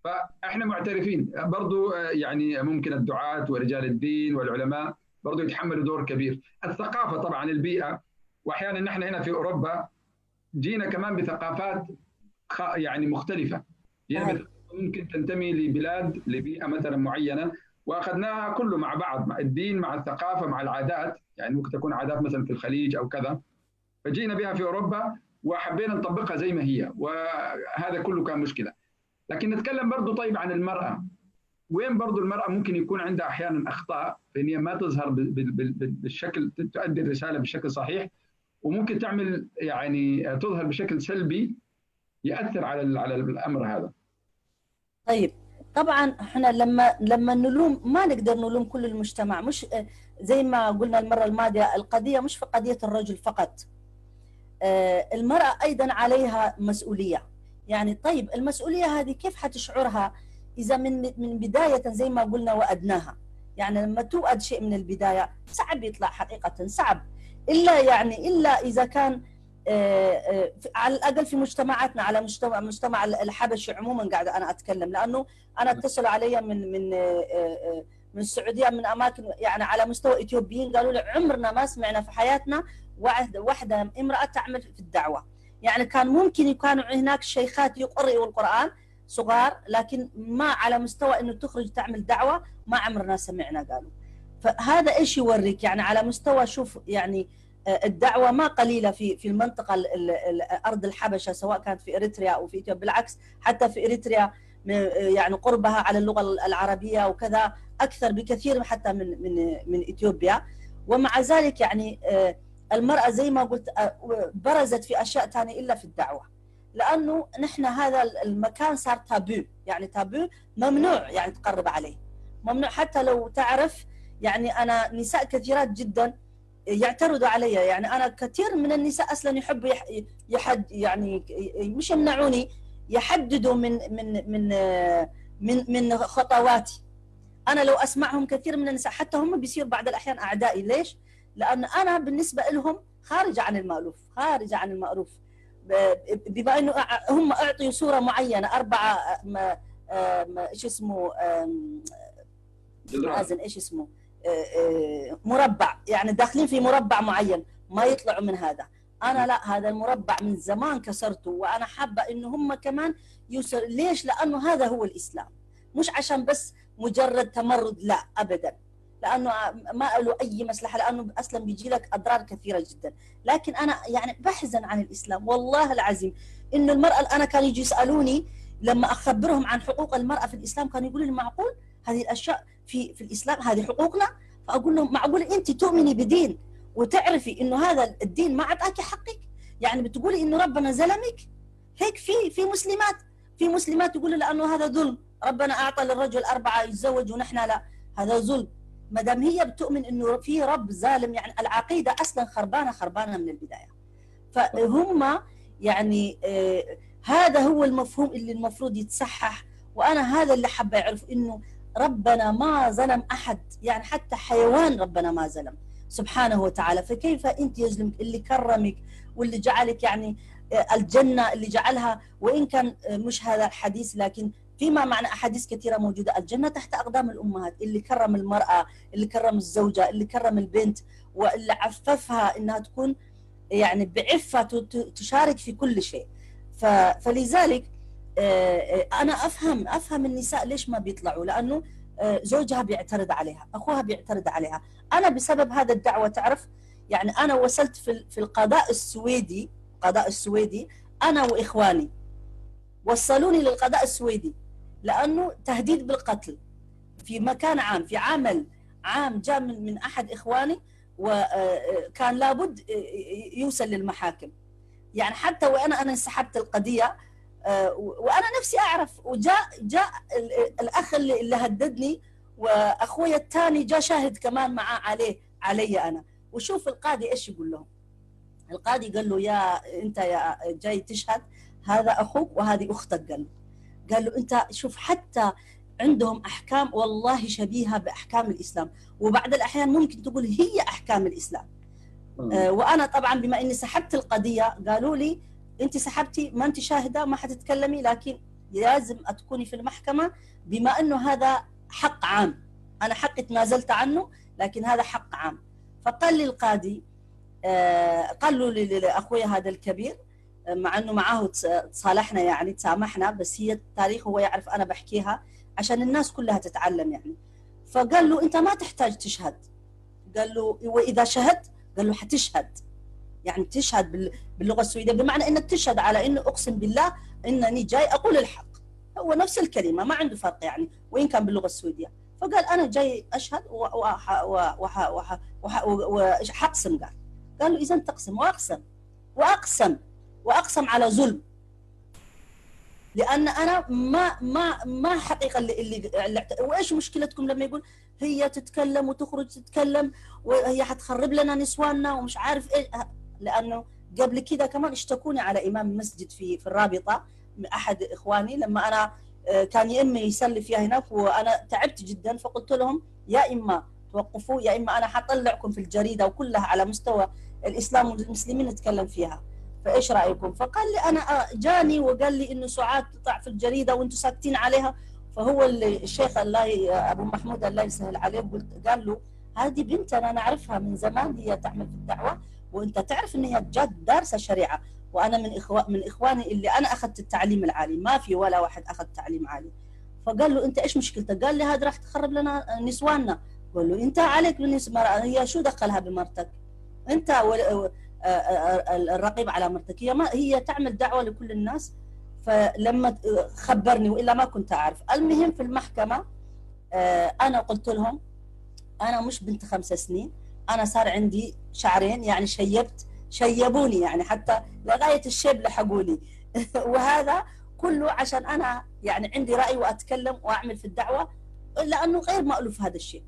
فاحنا معترفين برضو يعني ممكن الدعاة ورجال الدين والعلماء برضو يتحملوا دور كبير. الثقافه طبعا، البيئه، واحيانا نحن هنا في اوروبا جينا كمان بثقافات يعني مختلفه. جينا ممكن تنتمي لبلاد، لبيئه مثلا معينه، واخذناها كله مع بعض، مع الدين مع الثقافه مع العادات، يعني ممكن تكون عادات مثلا في الخليج او كذا، فجينا بها في اوروبا وحبينا نطبقها زي ما هي، وهذا كله كان مشكله. لكن نتكلم برضو طيب عن المراه، وين برضو المراه ممكن يكون عندها احيانا اخطاء في ان هي ما تظهر بالشكل، تؤدي الرساله بشكل صحيح، وممكن تعمل يعني تظهر بشكل سلبي ياثر على الامر هذا. طيب طبعا احنا لما نلوم ما نقدر نلوم كل المجتمع، مش زي ما قلنا المرة الماضية، القضية مش في قضية الرجل فقط، المرأة أيضا عليها مسؤولية. يعني طيب المسؤولية هذه كيف حتشعرها إذا من بداية زي ما قلنا وأدناها؟ يعني لما توأد شيء من البداية صعب يطلع، حقيقة صعب، إلا إذا كان على الأقل في مجتمعاتنا، على مجتمع الحبشي عموما قاعدة أنا أتكلم، لأنه أنا اتصل علي من السعودية، من أماكن يعني على مستوى إثيوبيين قالوا لي عمرنا ما سمعنا في حياتنا واحدة امرأة تعمل في الدعوة. يعني كان ممكن يكونوا هناك شيخات يقرئوا القرآن صغار، لكن ما على مستوى إنه تخرج تعمل دعوة، ما عمرنا سمعنا قالوا. فهذا إيش يوريك؟ يعني على مستوى شوف يعني الدعوة ما قليلة في المنطقة أرض الحبشة، سواء كانت في إريتريا أو في إثيوبيا. بالعكس حتى في إريتريا يعني قربها على اللغة العربية وكذا أكثر بكثير حتى من إثيوبيا. ومع ذلك يعني المرأة زي ما قلت برزت في أشياء ثانية إلا في الدعوة، لأنه نحن هذا المكان صار تابو، يعني تابو ممنوع يعني تقرب عليه، ممنوع. حتى لو تعرف يعني أنا نساء كثيرات جدا يعترضوا علي، يعني أنا كثير من النساء أصلا يحبوا يعني مش يمنعوني، يحددوا من خطواتي. أنا لو أسمعهم كثير من النساء حتى هم بيصير بعض الأحيان أعدائي. ليش؟ لأن أنا بالنسبة لهم خارجة عن المألوف، خارجة عن المألوف، بما أنه هم أعطوا صورة معينة، 4 إيش اسمه مازن إيش اسمه مربع، يعني داخلين في مربع معين ما يطلعوا من هذا. أنا لا، هذا المربع من زمان كسرته، وأنا حابة إنه هم كمان يوصل. ليش؟ لأنه هذا هو الإسلام، مش عشان بس مجرد تمرد، لا أبدا، لأنه ما له أي مصلحة، لأنه أصلا بيجي لك أضرار كثيرة جدا. لكن أنا يعني بحزن عن الإسلام والله العظيم، إنه المرأة أنا كانوا يجي يسألوني لما أخبرهم عن حقوق المرأة في الإسلام، كانوا يقولوا لي معقول هذه الأشياء في الإسلام، هذه حقوقنا؟ فأقول لهم معقول أنت تؤمني بدين وتعرفي إنه هذا الدين ما أعطاك حقك؟ يعني بتقولي إنه ربنا ظلمك؟ هيك في مسلمات يقولوا لأنه هذا ظلم، ربنا أعطى للرجل 4 يتزوج ونحن لا، هذا ظلم. ما دام هي بتؤمن إنه في رب ظالم، يعني العقيدة أصلا خربانة من البداية. فهم يعني هذا هو المفهوم اللي المفروض يتصحح. وأنا هذا اللي حابة يعرف، إنه ربنا ما ظلم أحد، يعني حتى حيوان ربنا ما ظلم سبحانه وتعالى. فكيف أنت يظلمك اللي كرمك واللي جعلك يعني الجنة اللي جعلها، وإن كان مش هذا الحديث لكن فيما معنى أحاديث كثيرة موجودة، الجنة تحت أقدام الأمهات، اللي كرم المرأة، اللي كرم الزوجة، اللي كرم البنت، واللي عففها إنها تكون يعني بعفة تشارك في كل شيء. فلذلك أنا أفهم النساء ليش ما بيطلعوا، لأنه زوجها بيعترض عليها، أخوها بيعترض عليها. أنا بسبب هذا الدعوة تعرف، يعني أنا وصلت في القضاء السويدي أنا وإخواني وصلوني للقضاء السويدي، لأنه تهديد بالقتل في مكان عام، في عمل عام، جاء من أحد إخواني وكان لابد يوصل للمحاكم. يعني حتى وانا انسحبت القضيه وانا نفسي اعرف، جاء الاخ اللي هددني واخويا الثاني جاء شاهد كمان معاه علي انا. وشوف القاضي ايش يقول لهم. القاضي قال له يا انت يا جاي تشهد، هذا اخوك وهذه اختك. قال له انت شوف، حتى عندهم احكام والله شبيهه باحكام الاسلام، وبعض الاحيان ممكن تقول هي احكام الاسلام. وانا طبعا بما اني سحبت القضيه قالوا لي انت سحبتي، ما انت شاهده، ما حتتكلمي، لكن لازم تكوني في المحكمه بما انه هذا حق عام. انا حقي تنازلت عنه لكن هذا حق عام. فقال لي القاضي قال له لاخويا هذا الكبير، مع انه معاه تصالحنا يعني تسامحنا، بس هي التاريخ هو يعرف انا بحكيها عشان الناس كلها تتعلم يعني. فقال له انت ما تحتاج تشهد. قال له واذا شهدت؟ قال له حتشهد، يعني تشهد باللغه السويديه، بمعنى انك تشهد على انه اقسم بالله انني جاي اقول الحق. هو نفس الكلمه ما عنده فرق يعني، وين كان باللغه السويديه. فقال انا جاي اشهد وحقسم. قال له اذا تقسم. واقسم على ظلم، لان انا ما حقيقه اللي وايش مشكلتكم لما يقول هي تتكلم وتخرج تتكلم وهي حتخرب لنا نسواننا ومش عارف ايش. لانه قبل كده كمان اشتكوني على امام مسجد في الرابطه، احد اخواني، لما انا كان يا اما يصلي فيها هناك وانا تعبت جدا، فقلت لهم يا اما توقفوا يا اما انا حطلعكم في الجريده وكلها على مستوى الاسلام والمسلمين نتكلم فيها، فايش رايكم؟ فقال لي انا جاني وقال لي انه سعاد تطلع في الجريده وانتم ساكتين عليها. فهو الشيخ الله ابو محمود الله يسهل عليه قال له هذه بنتنا انا اعرفها من زمان، هي تعمل في الدعوه وانت تعرف ان هي جات دارسه شريعه، وانا من اخواني اللي انا اخذت التعليم العالي، ما في ولا واحد اخذ تعليم عالي. فقال له انت ايش مشكلتك؟ قال لي هذه راح تخرب لنا نسواننا. قال له انت عليك بالنسبه، هي شو دخلها بمرتك؟ انت الرقيب على مرتك، هي تعمل دعوه لكل الناس. فلما خبرني والا ما كنت اعرف. المهم في المحكمه انا قلت لهم انا مش بنت 5 سنين، انا صار عندي شعرين، يعني شيبوني يعني حتى لغايه الشيب لحقوني وهذا كله عشان انا يعني عندي راي واتكلم واعمل في الدعوه، لانه غير مألوف هذا الشيء.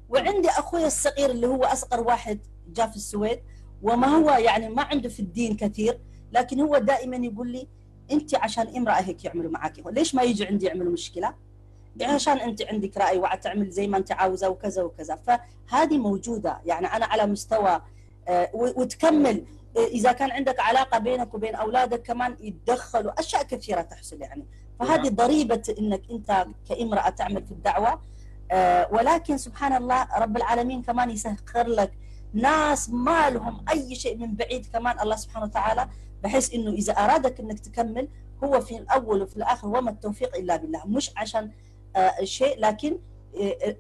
وعندي اخوي الصغير اللي هو اصغر واحد جاء في السويد، وما هو يعني ما عنده في الدين كثير، لكن هو دائما يقول لي انت عشان امراه هيك يعملوا معك، ليش ما يجي عندي يعملوا مشكله؟ عشان انت عندك راي وتعمل زي ما انت عاوزه وكذا وكذا. فهذه موجوده يعني انا على مستوى وتكمل اذا كان عندك علاقه بينك وبين اولادك كمان يتدخلوا، اشياء كثيره تحصل يعني. فهذه ضريبه انك انت كامراه تعمل في الدعوه. ولكن سبحان الله رب العالمين كمان يسخر لك ناس ما لهم اي شيء من بعيد كمان الله سبحانه وتعالى، بحيث انه اذا ارادك انك تكمل هو في الاول وفي الاخر وما التوفيق الا بالله، مش عشان شيء. لكن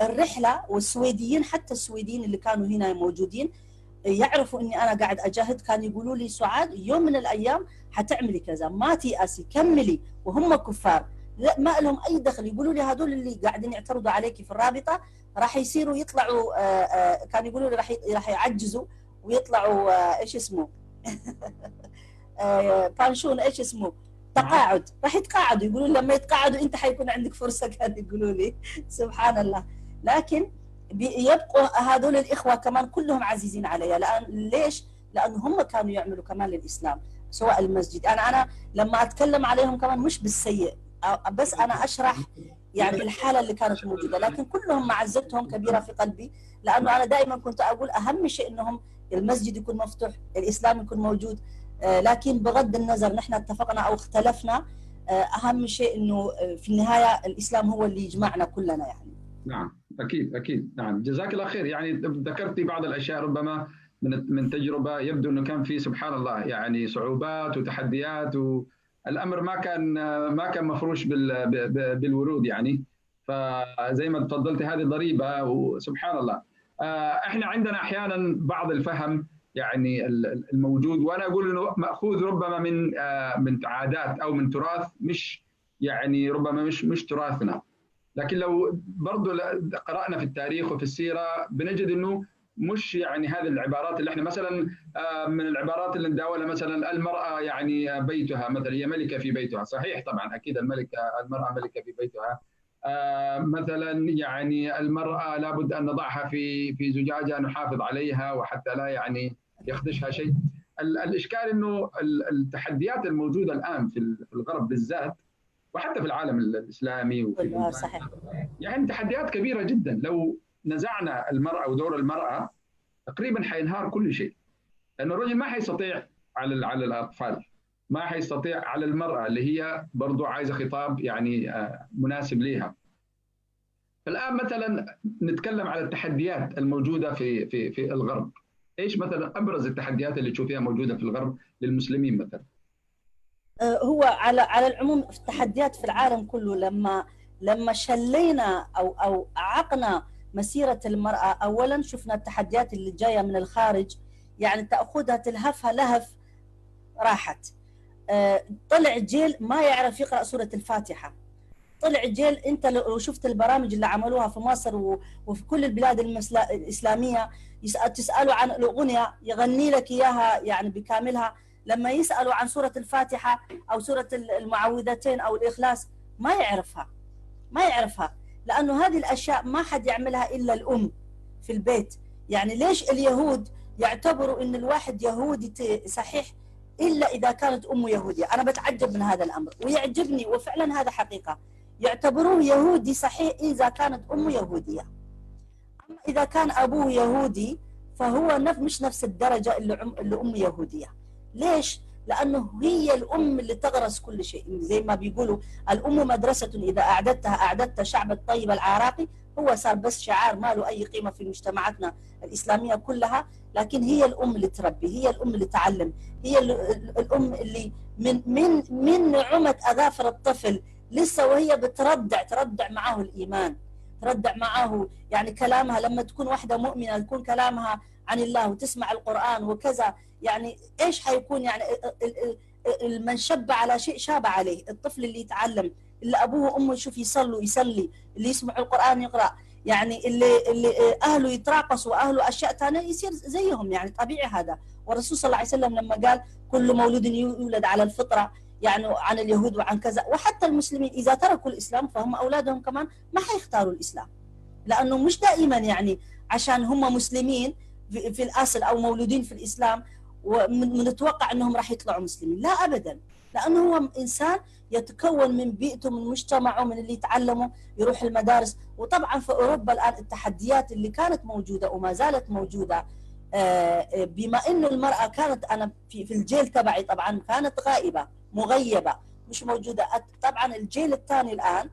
الرحله والسويديين، حتى السويديين اللي كانوا هنا موجودين يعرفوا اني انا قاعد اجاهد، كانوا يقولوا لي سعاد يوم من الايام حتعملي كذا، ما تيأسي كملي، وهم كفار لا ما لهم اي دخل. يقولوا لي هذول اللي قاعدين يعترضوا عليكي في الرابطه راح يصيروا يطلعوا كانوا يقولوا لي راح يعجزوا ويطلعوا ايش اسمه بانشون ايش اسمه تقاعد، راح يتقاعدوا. يقولوا لما يتقاعدوا انت حيكون عندك فرصه، كانوا يقولوا لي سبحان الله. لكن يبقوا هذول الاخوه كمان كلهم عزيزين علي. ليش؟ لانه هم كانوا يعملوا كمان للاسلام، سواء المسجد. انا لما اتكلم عليهم كمان مش بالسيء، بس انا اشرح يعني الحاله اللي كانت موجوده، لكن كلهم معزتهم كبيره في قلبي، لانه انا دائما كنت اقول اهم شيء انهم المسجد يكون مفتوح، الاسلام يكون موجود. لكن بغض النظر نحن اتفقنا او اختلفنا، اهم شيء انه في النهايه الاسلام هو اللي يجمعنا كلنا يعني. نعم اكيد اكيد. نعم جزاك الله خير. يعني ذكرتي بعض الاشياء ربما من تجربه، يبدو انه كان في سبحان الله يعني صعوبات وتحديات، والامر ما كان مفروش بالورود يعني. فزي ما تفضلتي هذه ضريبه وسبحان الله. احنا عندنا احيانا بعض الفهم يعني الموجود، وانا اقول انه ماخوذ ربما من عادات او من تراث، مش يعني ربما مش تراثنا. لكن لو برضو قرأنا في التاريخ وفي السيرة بنجد أنه مش يعني هذه العبارات اللي احنا مثلا من العبارات اللي نداولها مثلا المرأة يعني بيتها مثلا، هي ملكة في بيتها. صحيح طبعا أكيد المرأة ملكة في بيتها. مثلا يعني المرأة لابد أن نضعها في زجاجة نحافظ عليها وحتى لا يعني يخدشها شيء. الإشكال أنه التحديات الموجودة الآن في الغرب بالذات، وحتى في العالم الإسلامي وفي كلها بلدان، صحيح. يعني تحديات كبيرة جدا. لو نزعنا المرأة ودور المرأة تقريبا حينهار كل شيء، لأنه الرجل ما حيستطيع على الأطفال، ما حيستطيع على المرأة اللي هي برضو عايزة خطاب يعني مناسب لها. فالآن مثلا نتكلم على التحديات الموجودة في الغرب. ايش مثلا ابرز التحديات اللي تشوفيها موجودة في الغرب للمسلمين مثلا؟ هو على العموم التحديات في العالم كله، لما شلينا او اعقنا مسيره المراه، اولا شفنا التحديات اللي جايه من الخارج، يعني تاخذها تلهفها لهف راحت. طلع جيل ما يعرف يقرا سوره الفاتحه، طلع جيل انت لو شفت البرامج اللي عملوها في مصر وفي كل البلاد الاسلاميه، تساله عن الاغنيه يغني لك اياها يعني بكاملها، لما يسالوا عن سوره الفاتحه او سوره المعوذتين او الاخلاص ما يعرفها لانه هذه الاشياء ما حد يعملها الا الام في البيت. يعني ليش اليهود يعتبروا ان الواحد يهودي صحيح الا اذا كانت امه يهوديه؟ انا بتعجب من هذا الامر ويعجبني، وفعلا هذا حقيقه، يعتبروه يهودي صحيح اذا كانت امه يهوديه، اما اذا كان ابوه يهودي فهو مش نفس الدرجه اللي امه يهوديه. ليش؟ لانه هي الام اللي تغرس كل شيء، زي ما بيقولوا الام مدرسه اذا اعددتها اعددت شعب الطيب العراقي. هو صار بس شعار ما له اي قيمه في مجتمعاتنا الاسلاميه كلها، لكن هي الام اللي تربي، هي الام اللي تعلم، هي الام اللي من نعومه اظافر الطفل لسه وهي تردع معاه الايمان، تردع معاه يعني كلامها. لما تكون واحده مؤمنه يكون كلامها عن الله وتسمع القران وكذا، يعني ايش حيكون؟ يعني من شب على شيء شاب عليه. الطفل اللي يتعلم، اللي ابوه وامه يشوف يصلوا يصلي، اللي يسمع القران يقرا، يعني اللي اهله يتراقصوا واهله اشياء ثانيه يصير زيهم، يعني طبيعي هذا. والرسول صلى الله عليه وسلم لما قال كل مولود يولد على الفطره، يعني عن اليهود وعن كذا. وحتى المسلمين اذا تركوا الاسلام فهم اولادهم كمان ما حيختاروا الاسلام، لانه مش دائما يعني عشان هم مسلمين في الاصل او مولودين في الاسلام ونتوقع انهم راح يطلعوا مسلمين، لا ابدا. لانه هو انسان يتكون من بيئته، من مجتمعه، من اللي يتعلمه، يروح المدارس. وطبعا في اوروبا الان التحديات اللي كانت موجوده وما زالت موجوده، بما انه المراه كانت، انا في الجيل تبعي طبعا كانت غائبه مغيبه مش موجوده. طبعا الجيل الثاني الان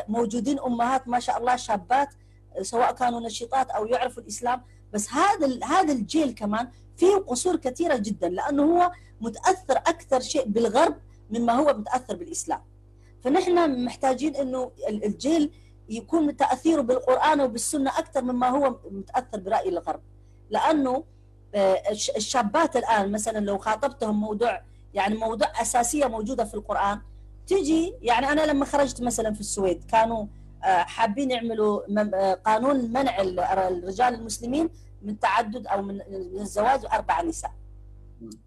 موجودين امهات ما شاء الله شابات، سواء كانوا نشيطات او يعرفوا الاسلام، بس هذا الجيل كمان فيه قصور كثيره جدا، لانه هو متاثر اكثر شيء بالغرب مما هو متاثر بالاسلام. فنحن محتاجين انه الجيل يكون تاثيره بالقران وبالسنه اكثر مما هو متاثر براي الغرب. لانه الشابات الان مثلا لو خاطبتهم موضوع اساسيه موجوده في القران، تجي يعني انا لما خرجت مثلا في السويد كانوا حابين يعملوا قانون منع الرجال المسلمين من تعدد او من الزواج 4 نساء،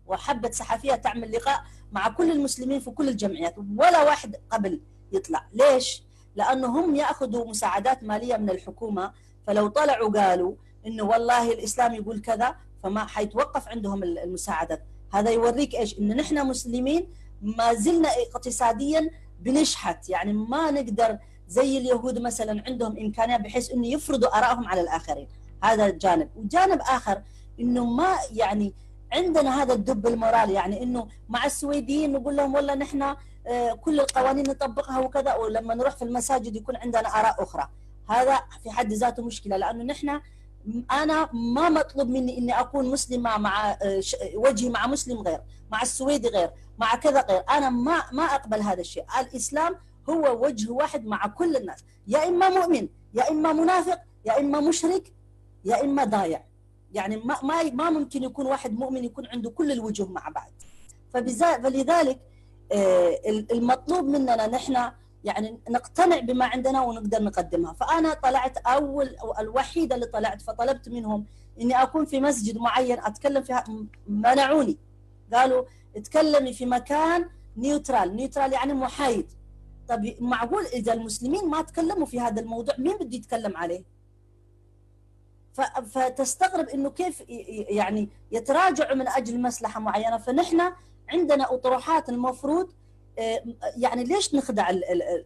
وحبت صحفيه تعمل لقاء مع كل المسلمين في كل الجمعيات ولا واحد قبل يطلع. ليش؟ لانه هم ياخذوا مساعدات ماليه من الحكومه، فلو طلعوا قالوا انه والله الاسلام يقول كذا فما حيتوقف عندهم المساعدات. هذا يوريك ايش؟ ان نحن مسلمين ما زلنا اقتصاديا بنشحت، يعني ما نقدر زي اليهود مثلا عندهم امكانيه بحيث انه يفرضوا ارائهم على الاخرين. هذا جانب. وجانب اخر انه ما يعني عندنا هذا الدب المورال، يعني انه مع السويديين نقول لهم والله نحن كل القوانين نطبقها وكذا، ولما نروح في المساجد يكون عندنا اراء اخرى. هذا في حد ذاته مشكله، لانه نحن انا ما مطلوب مني اني اكون مسلمه مع وجهي مع مسلم غير، مع السويدي غير، مع كذا غير. انا ما اقبل هذا الشيء. الاسلام هو وجه واحد مع كل الناس، يا اما مؤمن يا اما منافق يا اما مشرك يا اما ضايع. يعني ما ممكن يكون واحد مؤمن يكون عنده كل الوجوه مع بعض. فلذلك المطلوب مننا نحن يعني نقتنع بما عندنا ونقدر نقدمها. فأنا طلعت الوحيدة اللي طلعت، فطلبت منهم إني أكون في مسجد معين أتكلم فيها، منعوني، قالوا اتكلمي في مكان نيوترال يعني محايد. طب معقول إذا المسلمين ما تكلموا في هذا الموضوع مين بده يتكلم عليه؟ فتستغرب إنه كيف يعني يتراجعوا من أجل مصلحة معينة. فنحن عندنا أطروحات المفروض، يعني ليش نخدع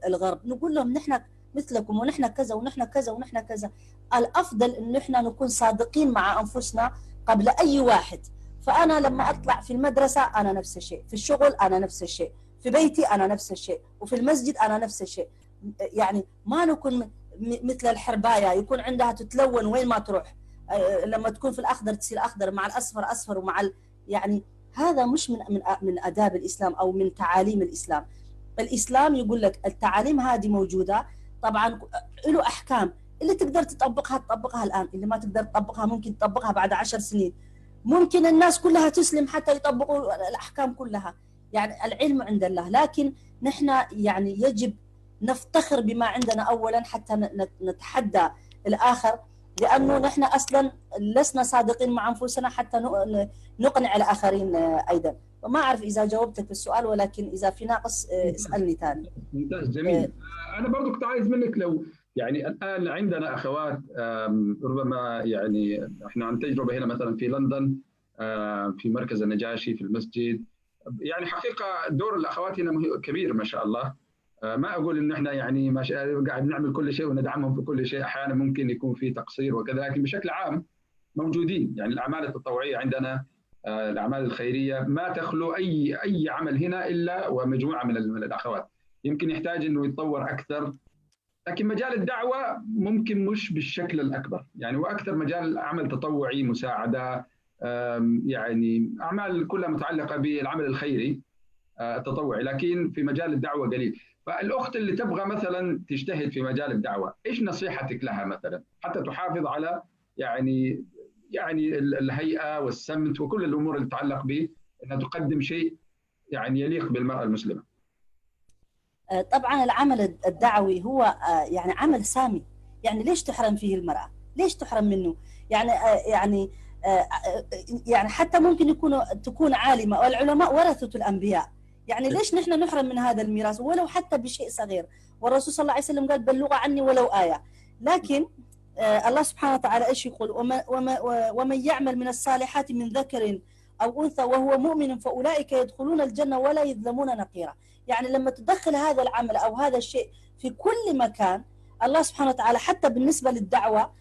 الغرب؟ نقول لهم نحن مثلكم ونحن كذا ونحن كذا ونحن كذا. الأفضل إن نحن نكون صادقين مع أنفسنا قبل أي واحد. فأنا لما أطلع في المدرسة أنا نفس الشيء، في الشغل أنا نفس الشيء، في بيتي أنا نفس الشيء، وفي المسجد أنا نفس الشيء. يعني ما نكون مثل الحرباية يكون عندها تتلون وين ما تروح، لما تكون في الأخضر تصير أخضر، مع الأصفر أصفر، ومع يعني هذا مش من آداب الإسلام أو من تعاليم الإسلام. الإسلام يقول لك التعاليم هذه موجودة، طبعا له أحكام، اللي تقدر تطبقها الآن، اللي ما تقدر تطبقها ممكن تطبقها بعد 10 سنين. ممكن الناس كلها تسلم حتى يطبقوا الأحكام كلها، يعني العلم عند الله. لكن نحن يعني يجب نفتخر بما عندنا أولا حتى نتحدى الآخر، لأنه نحن أصلا لسنا صادقين مع أنفسنا حتى نقنع الآخرين أيضا. وما أعرف إذا جاوبتك في السؤال، ولكن إذا في ناقص اسألني ثاني. ممتاز، جميل. أنا برضو كنت عايز منك، لو يعني الآن عندنا أخوات ربما يعني إحنا عن تجربة هنا مثلا في لندن في مركز النجاشي في المسجد، يعني حقيقة دور الأخوات هنا كبير ما شاء الله. ما أقول إن إحنا يعني قاعد نعمل كل شيء وندعمهم في كل شيء، أحيانا ممكن يكون في تقصير وكذا، لكن بشكل عام موجودين. يعني الأعمال التطوعية عندنا، الأعمال الخيرية ما تخلو أي عمل هنا إلا ومجموعة من الأخوات. يمكن يحتاج إنه يتطور أكثر، لكن مجال الدعوة ممكن مش بالشكل الأكبر، يعني وأكثر مجال عمل تطوعي، مساعدة، يعني أعمال كلها متعلقة بالعمل الخيري التطوعي، لكن في مجال الدعوة قليل. فالأخت اللي تبغى مثلا تجتهد في مجال الدعوة، إيش نصيحتك لها مثلا حتى تحافظ على يعني الهيئة والسمت وكل الأمور اللي تتعلق به أنها تقدم شيء يعني يليق بالمرأة المسلمة؟ طبعا العمل الدعوي هو يعني عمل سامي، يعني ليش تحرم فيه المرأة؟ ليش تحرم منه؟ يعني حتى ممكن تكون عالمة، والعلماء ورثة الأنبياء، يعني ليش نحن نحرم من هذا الميراث ولو حتى بشيء صغير؟ والرسول صلى الله عليه وسلم قال بلغوا عني ولو آية. لكن الله سبحانه وتعالى إيش يقول؟ ومن يعمل من الصالحات من ذكر أو أنثى وهو مؤمن فأولئك يدخلون الجنة ولا يظلمون نقيرا. يعني لما تدخل هذا العمل أو هذا الشيء في كل مكان، الله سبحانه وتعالى حتى بالنسبة للدعوة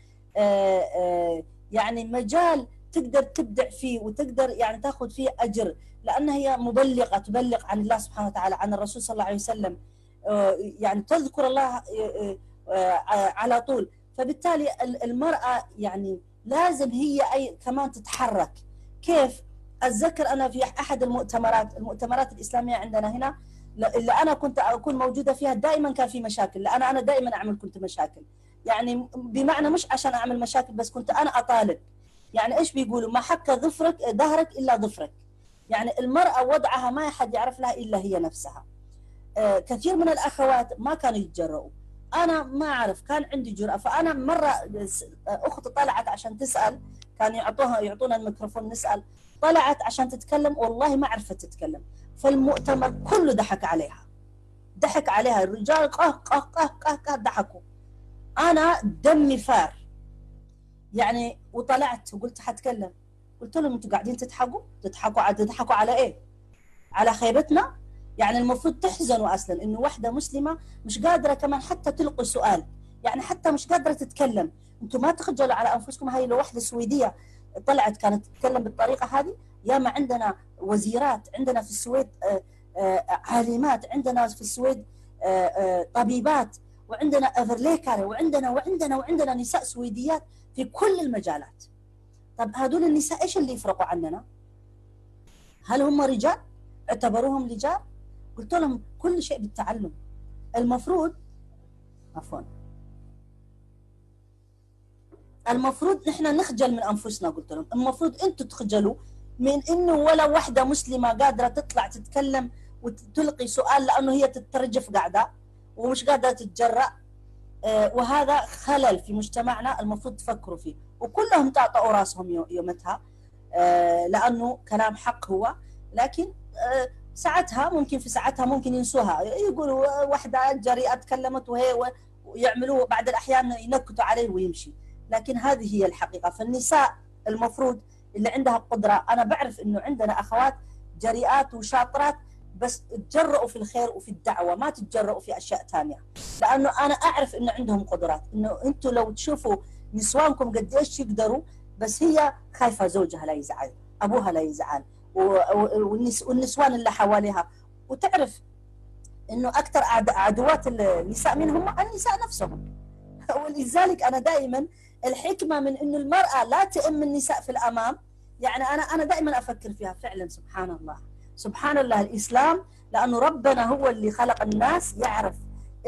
يعني مجال تقدر تبدع فيه وتقدر يعني تأخذ فيه أجر، لأن هي مبلغة، تبلغ عن الله سبحانه وتعالى، عن الرسول صلى الله عليه وسلم، يعني تذكر الله على طول. فبالتالي المرأة يعني لازم هي كمان تتحرك. كيف؟ أتذكر أنا في أحد المؤتمرات الإسلامية عندنا هنا اللي أنا كنت أكون موجودة فيها، دائما كان في مشاكل، لأن أنا دائما كنت مشاكل، يعني بمعنى مش عشان أعمل مشاكل بس، كنت أنا أطالب. يعني إيش بيقولوا؟ ما حك ظهرك إلا ظفرك. يعني المرأة وضعها ما حد يعرف لها إلا هي نفسها. كثير من الأخوات ما كانوا يتجرؤوا، أنا ما أعرف، كان عندي جرأة. فأنا مرة أخت طلعت عشان تسأل، كان يعطونا الميكروفون نسأل، طلعت عشان تتكلم، والله ما عرفت تتكلم. فالمؤتمر كله ضحك عليها الرجال قه ضحكوا. أنا دمي فار يعني، وطلعت وقلت حتكلم. قلت لهم انتوا قاعدين تضحكوا على ايه؟ على خيبتنا؟ يعني المفروض تحزنوا اصلا انه واحده مسلمه مش قادره كمان حتى تلقي سؤال، يعني حتى مش قادره تتكلم. انتوا ما تخجلوا على انفسكم؟ هاي لو واحده سويديه طلعت كانت تتكلم بالطريقه هذه. ياما عندنا وزيرات، عندنا في السويد عالمات، عندنا في السويد طبيبات، وعندنا أفرليكاري، وعندنا نساء سويديات في كل المجالات. طب هذول النساء ايش اللي يفرقوا عننا؟ هل هم رجال؟ اعتبروهم رجال؟ قلت لهم كل شيء بالتعلم. المفروض نحن نخجل من انفسنا. قلت لهم المفروض انتم تخجلوا من انه ولا واحده مسلمه قادره تطلع تتكلم وتلقي سؤال، لانه هي تترجف قاعده، ومش قادره تتجرأ. وهذا خلل في مجتمعنا المفروض تفكروا فيه، وكلهم تعطوا راسهم يومتها، لانه كلام حق هو، لكن ساعتها ممكن في ساعتها ممكن ينسوها، يقولوا واحده جريئه تكلمت ويعملوا بعد الاحيان ينكتوا عليه ويمشي. لكن هذه هي الحقيقه. فالنساء المفروض اللي عندها قدره، انا بعرف انه عندنا اخوات جريئات وشاطرات، بس تجرؤوا في الخير وفي الدعوه، ما تتجرؤوا في اشياء ثانيه، لانه انا اعرف انه عندهم قدرات. انه انتم لو تشوفوا نسوانكم قديش يقدروا، بس هي خايفه زوجها لا يزعل، ابوها لا يزعل، والنسوان اللي حواليها. وتعرف انه اكثر عدوات النساء من هم النساء نفسهم. ولذلك انا دائما الحكمه من انه المراه لا تئم النساء في الامام، يعني انا دائما افكر فيها فعلا. سبحان الله، سبحان الله الاسلام، لانه ربنا هو اللي خلق الناس يعرف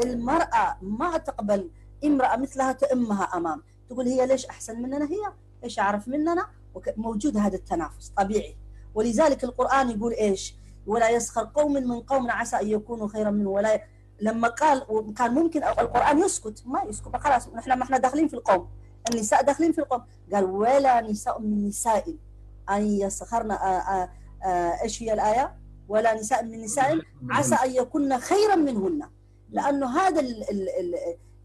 المراه ما تقبل امراه مثلها تئمها امام، تقول هي ليش احسن مننا، هي ايش اعرف مننا. موجود هذا التنافس طبيعي. ولذلك القران يقول ايش؟ ولا يسخر قوم من قوم عسى ان يكونوا خيرا منه. ولا لما قال، وكان ممكن القرآن يسكت، ما يسكت، خلاص نحن ما احنا داخلين في القوم، النساء داخلين في القوم. قال ولا نساء من نساء أن يسخرن. ايش هي الآية؟ ولا نساء من نساء عسى أن يكون خيرا منهن. لأنه هذا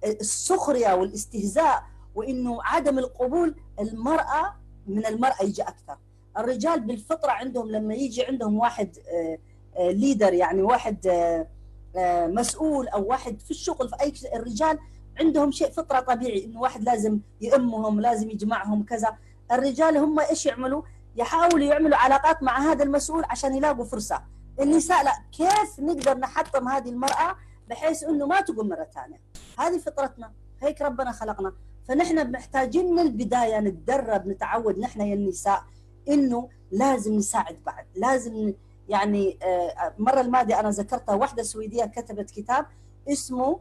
السخرية والاستهزاء وإنه عدم القبول، المرأة من المرأة يجي أكثر. الرجال بالفطرة عندهم لما يجي عندهم واحد ليدر، يعني واحد مسؤول او واحد في الشغل في اي شيء، الرجال عندهم شيء فطره طبيعي انه واحد لازم يأمهم، لازم يجمعهم كذا. الرجال هم ايش يعملوا؟ يحاولوا يعملوا علاقات مع هذا المسؤول عشان يلاقوا فرصه. النساء لا، كيف نقدر نحطم هذه المراه بحيث انه ما تقوم مره ثانيه؟ هذه فطرتنا، هيك ربنا خلقنا. فنحن محتاجين من البدايه نتدرب، نتعود نحن يا النساء انه لازم نساعد بعض. لازم يعني المرة الماضية أنا ذكرتها، واحدة سويدية كتبت كتاب اسمه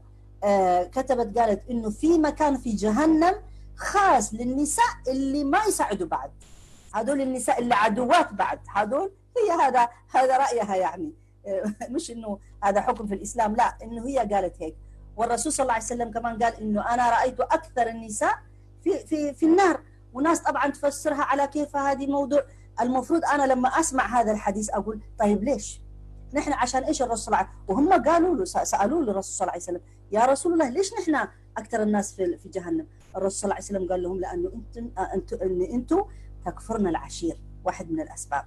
كتبت قالت إنه في مكان في جهنم خاص للنساء اللي ما يساعدوا بعض، هذول النساء اللي عدوات بعض، هذول هي هذا رأيها يعني. مش إنه هذا حكم في الإسلام، لا، إنه هي قالت هيك. والرسول صلى الله عليه وسلم كمان قال إنه أنا رأيت أكثر النساء في النار. وناس طبعا تفسرها على كيف هذه موضوع. المفروض أنا لما أسمع هذا الحديث أقول طيب ليش؟ نحن عشان إيش الرسول صلى الله عليه وسلم؟ وهم قالوا له، سألوا له الرسول صلى الله عليه وسلم يا رسول الله ليش نحن أكثر الناس في جهنم؟ الرسول صلى الله عليه وسلم قال لهم لأنه أنتم تكفرن العشير. واحد من الأسباب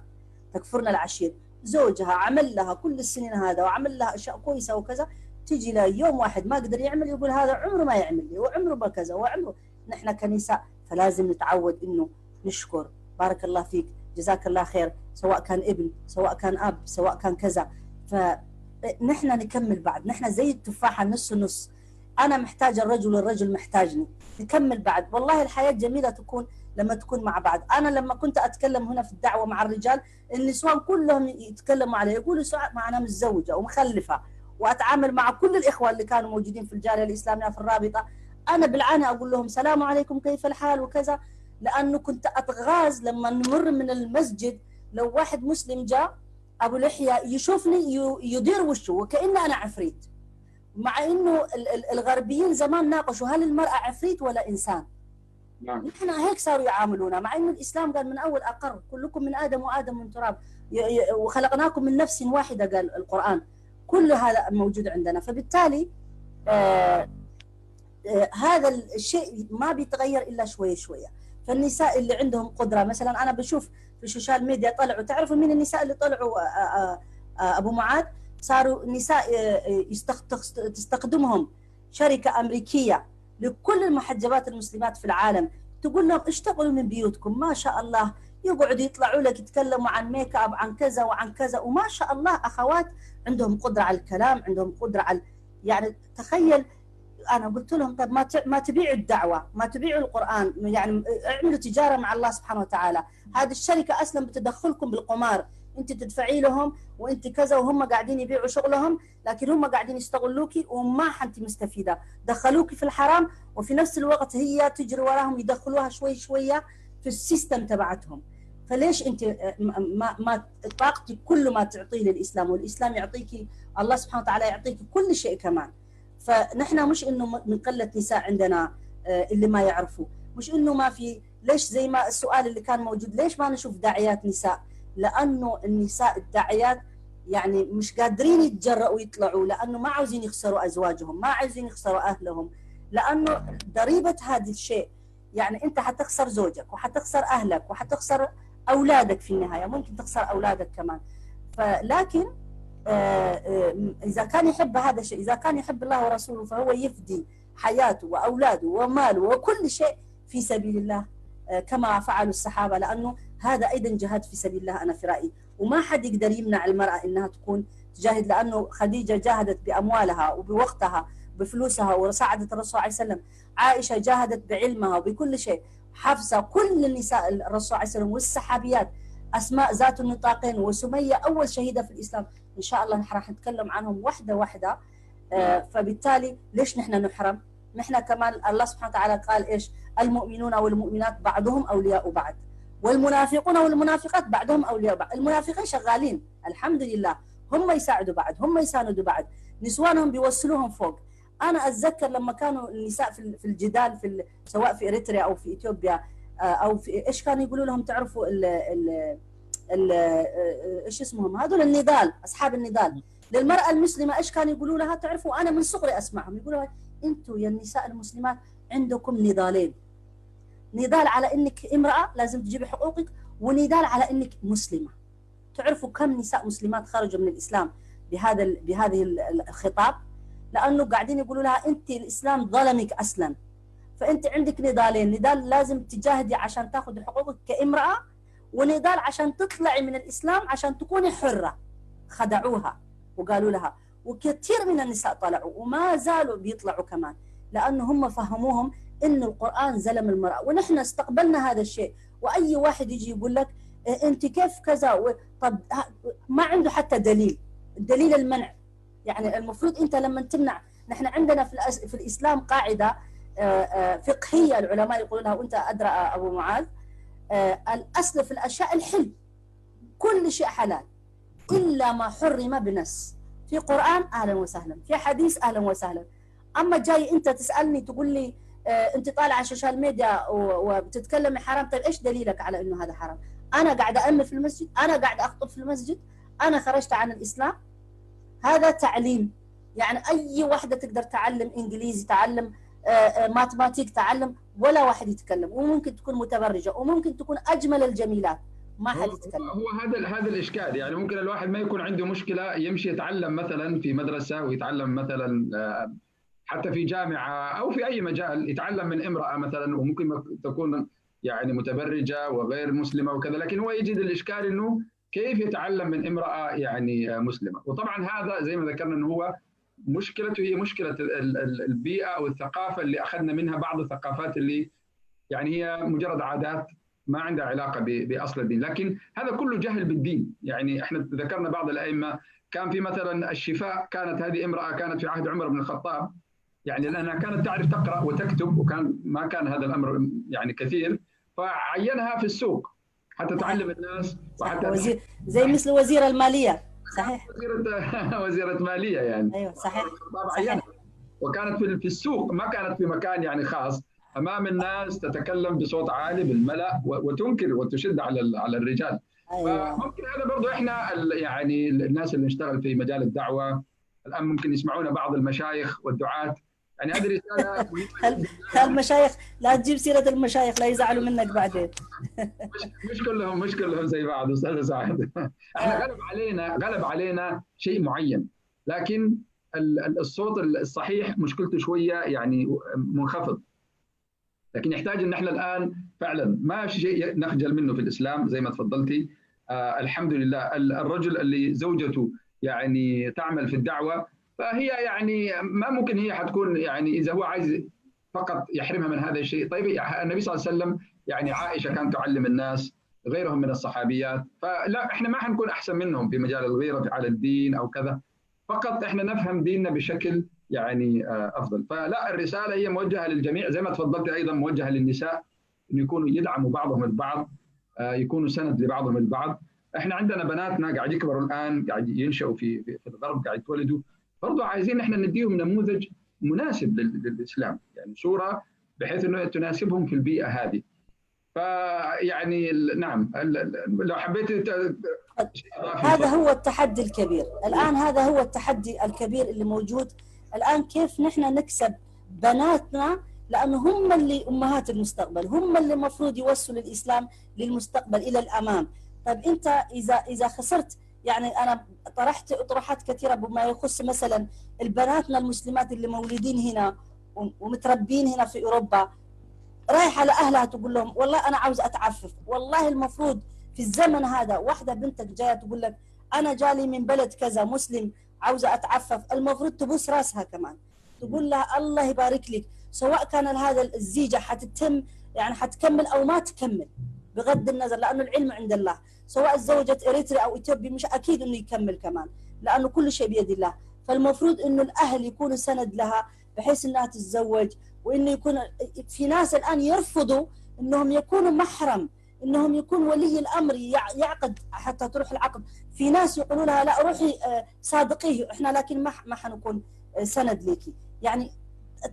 تكفرن العشير، زوجها عمل لها كل السنين هذا وعمل لها أشياء كويسة وكذا، تجي له يوم واحد ما قدر يعمل يقول هذا عمره ما يعمل لي وعمره ما كذا وعمره. نحن كنساء فلازم نتعود إنه نشكر، بارك الله فيك، جزاك الله خير، سواء كان ابن، سواء كان أب، سواء كان كذا. فنحن نكمل بعد، نحن زي التفاحة نص نص، أنا محتاج الرجل والرجل محتاجني، نكمل بعد. والله الحياة جميلة تكون لما تكون مع بعض. أنا لما كنت أتكلم هنا في الدعوة مع الرجال، النسوان كلهم يتكلموا علي، يقولوا سعاد معنا متزوجة ومخلفة، وأتعامل مع كل الإخوة اللي كانوا موجودين في الجالية الإسلامية في الرابطة، أنا بالعاني أقول لهم سلام عليكم كيف الحال وكذا. لأنه كنت أتغاز لما نمر من المسجد، لو واحد مسلم جاء أبو لحية يشوفني يدير وشه وكأنه أنا عفريت، مع إنه الغربيين زمان ناقشوا هل المرأة عفريت ولا إنسان. نعم. نحن هيك صاروا يعاملونا، مع إنه الإسلام قال من أول أقر كلكم من آدم وآدم من تراب وخلقناكم من نفس واحدة، قال القرآن. كل هذا موجود عندنا. فبالتالي هذا الشيء ما بيتغير إلا شوية شوية. فالنساء اللي عندهم قدرة، مثلا أنا بشوف في السوشيال ميديا طلعوا، تعرفوا مين النساء اللي طلعوا أبو معاذ؟ صاروا نساء تستخدمهم شركة أمريكية لكل المحجبات المسلمات في العالم، تقول لهم اشتغلوا من بيوتكم، ما شاء الله، يقعدوا يطلعوا لك يتكلموا عن ميك اب، عن كذا وعن كذا، وما شاء الله أخوات عندهم قدرة على الكلام، عندهم قدرة على، يعني تخيل. أنا قلت لهم طب ما تبيعوا الدعوة، ما تبيعوا القرآن، يعني اعملوا تجارة مع الله سبحانه وتعالى. هذه الشركة أصلا بتدخلكم بالقمار، أنت تدفعي لهم وأنت كذا، وهم قاعدين يبيعوا شغلهم، لكن هم قاعدين يستغلوكي وما أنت مستفيدة، دخلوكي في الحرام، وفي نفس الوقت هي تجري وراهم يدخلوها شوي شوية في السيستم تبعتهم. فليش أنت ما طاقتك كل ما تعطيه للإسلام، والإسلام يعطيكي، الله سبحانه وتعالى يعطيك كل شيء كمان. فنحن مش انه من قله نساء عندنا اللي ما يعرفوا، مش انه ما في. ليش زي ما السؤال اللي كان موجود، ليش ما نشوف داعيات نساء؟ لانه النساء الداعيات يعني مش قادرين يتجرؤوا يطلعوا، لانه ما عاوزين يخسروا ازواجهم، ما عاوزين يخسروا اهلهم، لانه ضريبه هذا الشيء يعني انت حتخسر زوجك وحتخسر اهلك وحتخسر اولادك في النهايه، ممكن تخسر اولادك كمان. فلكن اذا كان يحب هذا الشيء، اذا كان يحب الله ورسوله، فهو يفدي حياته واولاده وماله وكل شيء في سبيل الله كما فعلوا الصحابه، لانه هذا ايضا جهاد في سبيل الله انا في رايي. وما حد يقدر يمنع المراه انها تكون تجاهد، لانه خديجه جاهدت باموالها وبوقتها بفلوسها وساعدت الرسول عليه وسلم، عائشه جاهدت بعلمها وبكل شيء، حفصه، كل النساء الرسول عليه وسلم والصحابيات، اسماء ذات النطاقين، وسميه اول شهيده في الاسلام. ان شاء الله نحن راح نتكلم عنهم واحده واحده. فبالتالي ليش نحن نحرم؟ نحن كمان الله سبحانه وتعالى قال ايش؟ المؤمنون والمؤمنات بعضهم اولياء بعض، والمنافقون والمنافقات بعضهم اولياء بعض. المنافقين شغالين الحمد لله، هم يساعدوا بعض، هم يساندوا بعض، نسوانهم بيوصلوهم فوق. انا اتذكر لما كانوا النساء في الجدال سواء في اريتريا او في اثيوبيا او في ايش كانوا يقولوا لهم؟ تعرفوا ايش اسمهم هذول النضال، اصحاب النضال للمراه المسلمه، ايش كانوا يقولوا لها؟ تعرفوا انا من صغري اسمعهم يقولوا انتوا يا النساء المسلمات عندكم نضالين، نضال على انك امراه لازم تجيبي حقوقك، ونضال على انك مسلمه. تعرفوا كم نساء مسلمات خرجوا من الاسلام بهذه الخطاب؟ لانه قاعدين يقولوا لها انت الاسلام ظلمك اصلا، فانت عندك نضالين، نضال لازم تجاهدي عشان تاخذي حقوقك كامراه، ونضال عشان تطلعي من الاسلام عشان تكوني حره. خدعوها وقالوا لها، وكثير من النساء طلعوا وما زالوا بيطلعوا كمان، لانه هم فهموهم انه القران ظلم المراه، ونحن استقبلنا هذا الشيء. واي واحد يجي يقول لك انت كيف كذا، طب ما عنده حتى دليل المنع. يعني المفروض انت لما تمنع، نحن عندنا في الاسلام قاعده فقهيه العلماء يقولون لها، وانت ادرى ابو معاذ، الاصل في الاشياء الحل، كل شيء حلال الا ما حرم بنص، في قران اهلا وسهلا، في حديث اهلا وسهلا. اما جاي انت تسالني تقول لي انت طالع على السوشيال ميديا وبتتكلمي حرام، طيب ايش دليلك على انه هذا حرام؟ انا قاعده أأمن في المسجد، انا قاعده اخطب في المسجد، انا خرجت عن الاسلام. هذا تعليم، يعني اي واحده تقدر تعلم انجليزي، تعلم ماتماتيك، تعلم، ولا واحد يتكلم، وممكن تكون متبرجه، وممكن تكون اجمل الجميلات، ما حد يتكلم. هو هذا الاشكال، يعني ممكن الواحد ما يكون عنده مشكله يمشي يتعلم مثلا في مدرسه، ويتعلم مثلا حتى في جامعه او في اي مجال، يتعلم من امراه مثلا، وممكن تكون يعني متبرجه وغير مسلمه وكذا، لكن هو يجد الاشكال انه كيف يتعلم من امراه يعني مسلمه. وطبعا هذا زي ما ذكرنا انه هو مشكلته هي مشكله البيئه او الثقافه اللي اخذنا منها بعض الثقافات اللي يعني هي مجرد عادات ما عندها علاقه باصل الدين، لكن هذا كله جهل بالدين. يعني احنا ذكرنا بعض الائمه كان في مثلا الشفاء، كانت هذه امراه كانت في عهد عمر بن الخطاب، يعني لانها كانت تعرف تقرا وتكتب، وكان ما كان هذا الامر يعني كثير، فعينها في السوق حتى تعلم الناس، وحتى زي مثل وزير الماليه، صحيح، وزيره ماليه يعني، ايوه صحيح، صحيح. وكانت في السوق، ما كانت في مكان يعني خاص امام الناس تتكلم بصوت عالي بالملأ وتنكر وتشد على الرجال. أيوة. فممكن هذا برضو احنا يعني الناس اللي نشتغل في مجال الدعوه الان ممكن يسمعونا بعض المشايخ والدعاة، يعني هذه رساله المشايخ لا تجيب سيره المشايخ لا يزعلوا منك بعدين. مش كلهم زي بعض استاذ سعد. احنا غلب علينا شيء معين، لكن الصوت الصحيح مشكلته شويه يعني منخفض، لكن يحتاج ان احنا الان فعلا ما في شيء نخجل منه في الاسلام زي ما تفضلتي. الحمد لله الرجل اللي زوجته يعني تعمل في الدعوه، فهي يعني ما ممكن هي حتكون يعني اذا هو عايز فقط يحرمها من هذا الشيء. طيب النبي صلى الله عليه وسلم يعني عائشه كانت تعلم الناس، غيرهم من الصحابيات، فلا احنا ما حنكون احسن منهم في مجال الغيره على الدين او كذا، فقط احنا نفهم ديننا بشكل يعني افضل. فلا الرساله هي موجهه للجميع، زي ما تفضلت ايضا موجهه للنساء، انه يكونوا يدعموا بعضهم البعض، يكونوا سند لبعضهم البعض. احنا عندنا بناتنا قاعد يكبروا الان، قاعد ينشأوا في الغرب، قاعد يتولدوا، برضه عايزين احنا نديهم نموذج مناسب للاسلام، يعني صوره بحيث انه تناسبهم في البيئه هذه. فيعني نعم، لو حبيت هذا هو التحدي الكبير الآن، هذا هو التحدي الكبير اللي موجود الآن. كيف نحن نكسب بناتنا، لأنه هم اللي أمهات المستقبل، هم اللي مفروض يوصلوا الإسلام للمستقبل إلى الأمام. طيب أنت إذا خسرت، يعني أنا طرحت أطروحات كثيرة بما يخص مثلا البناتنا المسلمات اللي مولودين هنا ومتربين هنا في أوروبا، رايحة لأهلها تقول لهم والله أنا عاوز أتعفف. والله المفروض في الزمن هذا واحدة بنتك جاية تقول لك أنا جالي من بلد كذا مسلم عاوزة أتعفف، المفروض تبوس راسها كمان، تقول لها الله يبارك لك، سواء كان هذا الزيجة حتتم يعني حتكمل أو ما تكمل بغض النظر، لأنه العلم عند الله. سواء تزوجت إريتري أو إثيوبي مش أكيد إنه يكمل كمان، لأنه كل شيء بيد الله. فالمفروض إنه الأهل يكونوا سند لها بحيث إنها تتزوج، وإنه يكون في ناس الآن يرفضوا إنهم يكونوا محرم، إنهم يكون ولي الأمر يعقد حتى تروح العقد. في ناس يقولوا لها لا روحي صادقيه إحنا، لكن ما حنكون سند ليكي. يعني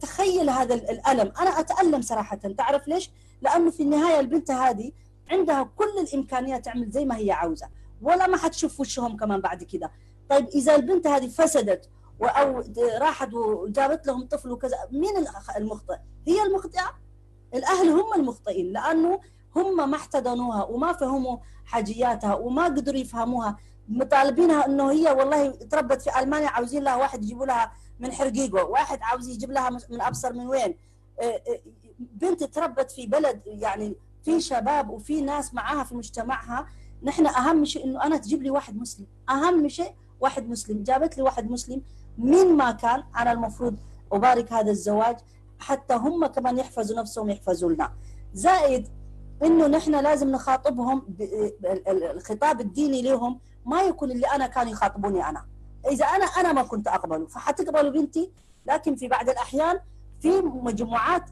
تخيل هذا الألم، أنا أتألم صراحة. تعرف ليش؟ لأنه في النهاية البنت هذه عندها كل الإمكانيات تعمل زي ما هي عاوزة، ولا ما حتشوف وشهم كمان بعد كده. طيب إذا البنت هذه فسدت أو راحت وجابت لهم طفل وكذا، مين المخطئ؟ هي المخطئة؟ الأهل هم المخطئين، لأنه هم ما احتضنوها وما فهموا حاجياتها وما قدروا يفهموها. مطالبينها انه هي والله تربت في المانيا، عاوزين لها واحد يجيبوا لها من حرقيقو، واحد عاوز يجيب لها من ابصر من وين. بنت تربت في بلد يعني في شباب وفي ناس معاها في مجتمعها. نحن اهم شيء انه انا تجيب لي واحد مسلم، اهم شيء واحد مسلم. جابت لي واحد مسلم من ما كان، انا المفروض ابارك هذا الزواج حتى هم كمان يحفظوا نفسهم يحفظوا لنا. زائد انه نحن لازم نخاطبهم الخطاب الديني لهم ما يكون اللي انا كانوا يخاطبوني انا. اذا انا ما كنت اقبله فحتقبلوا بنتي. لكن في بعض الاحيان في مجموعات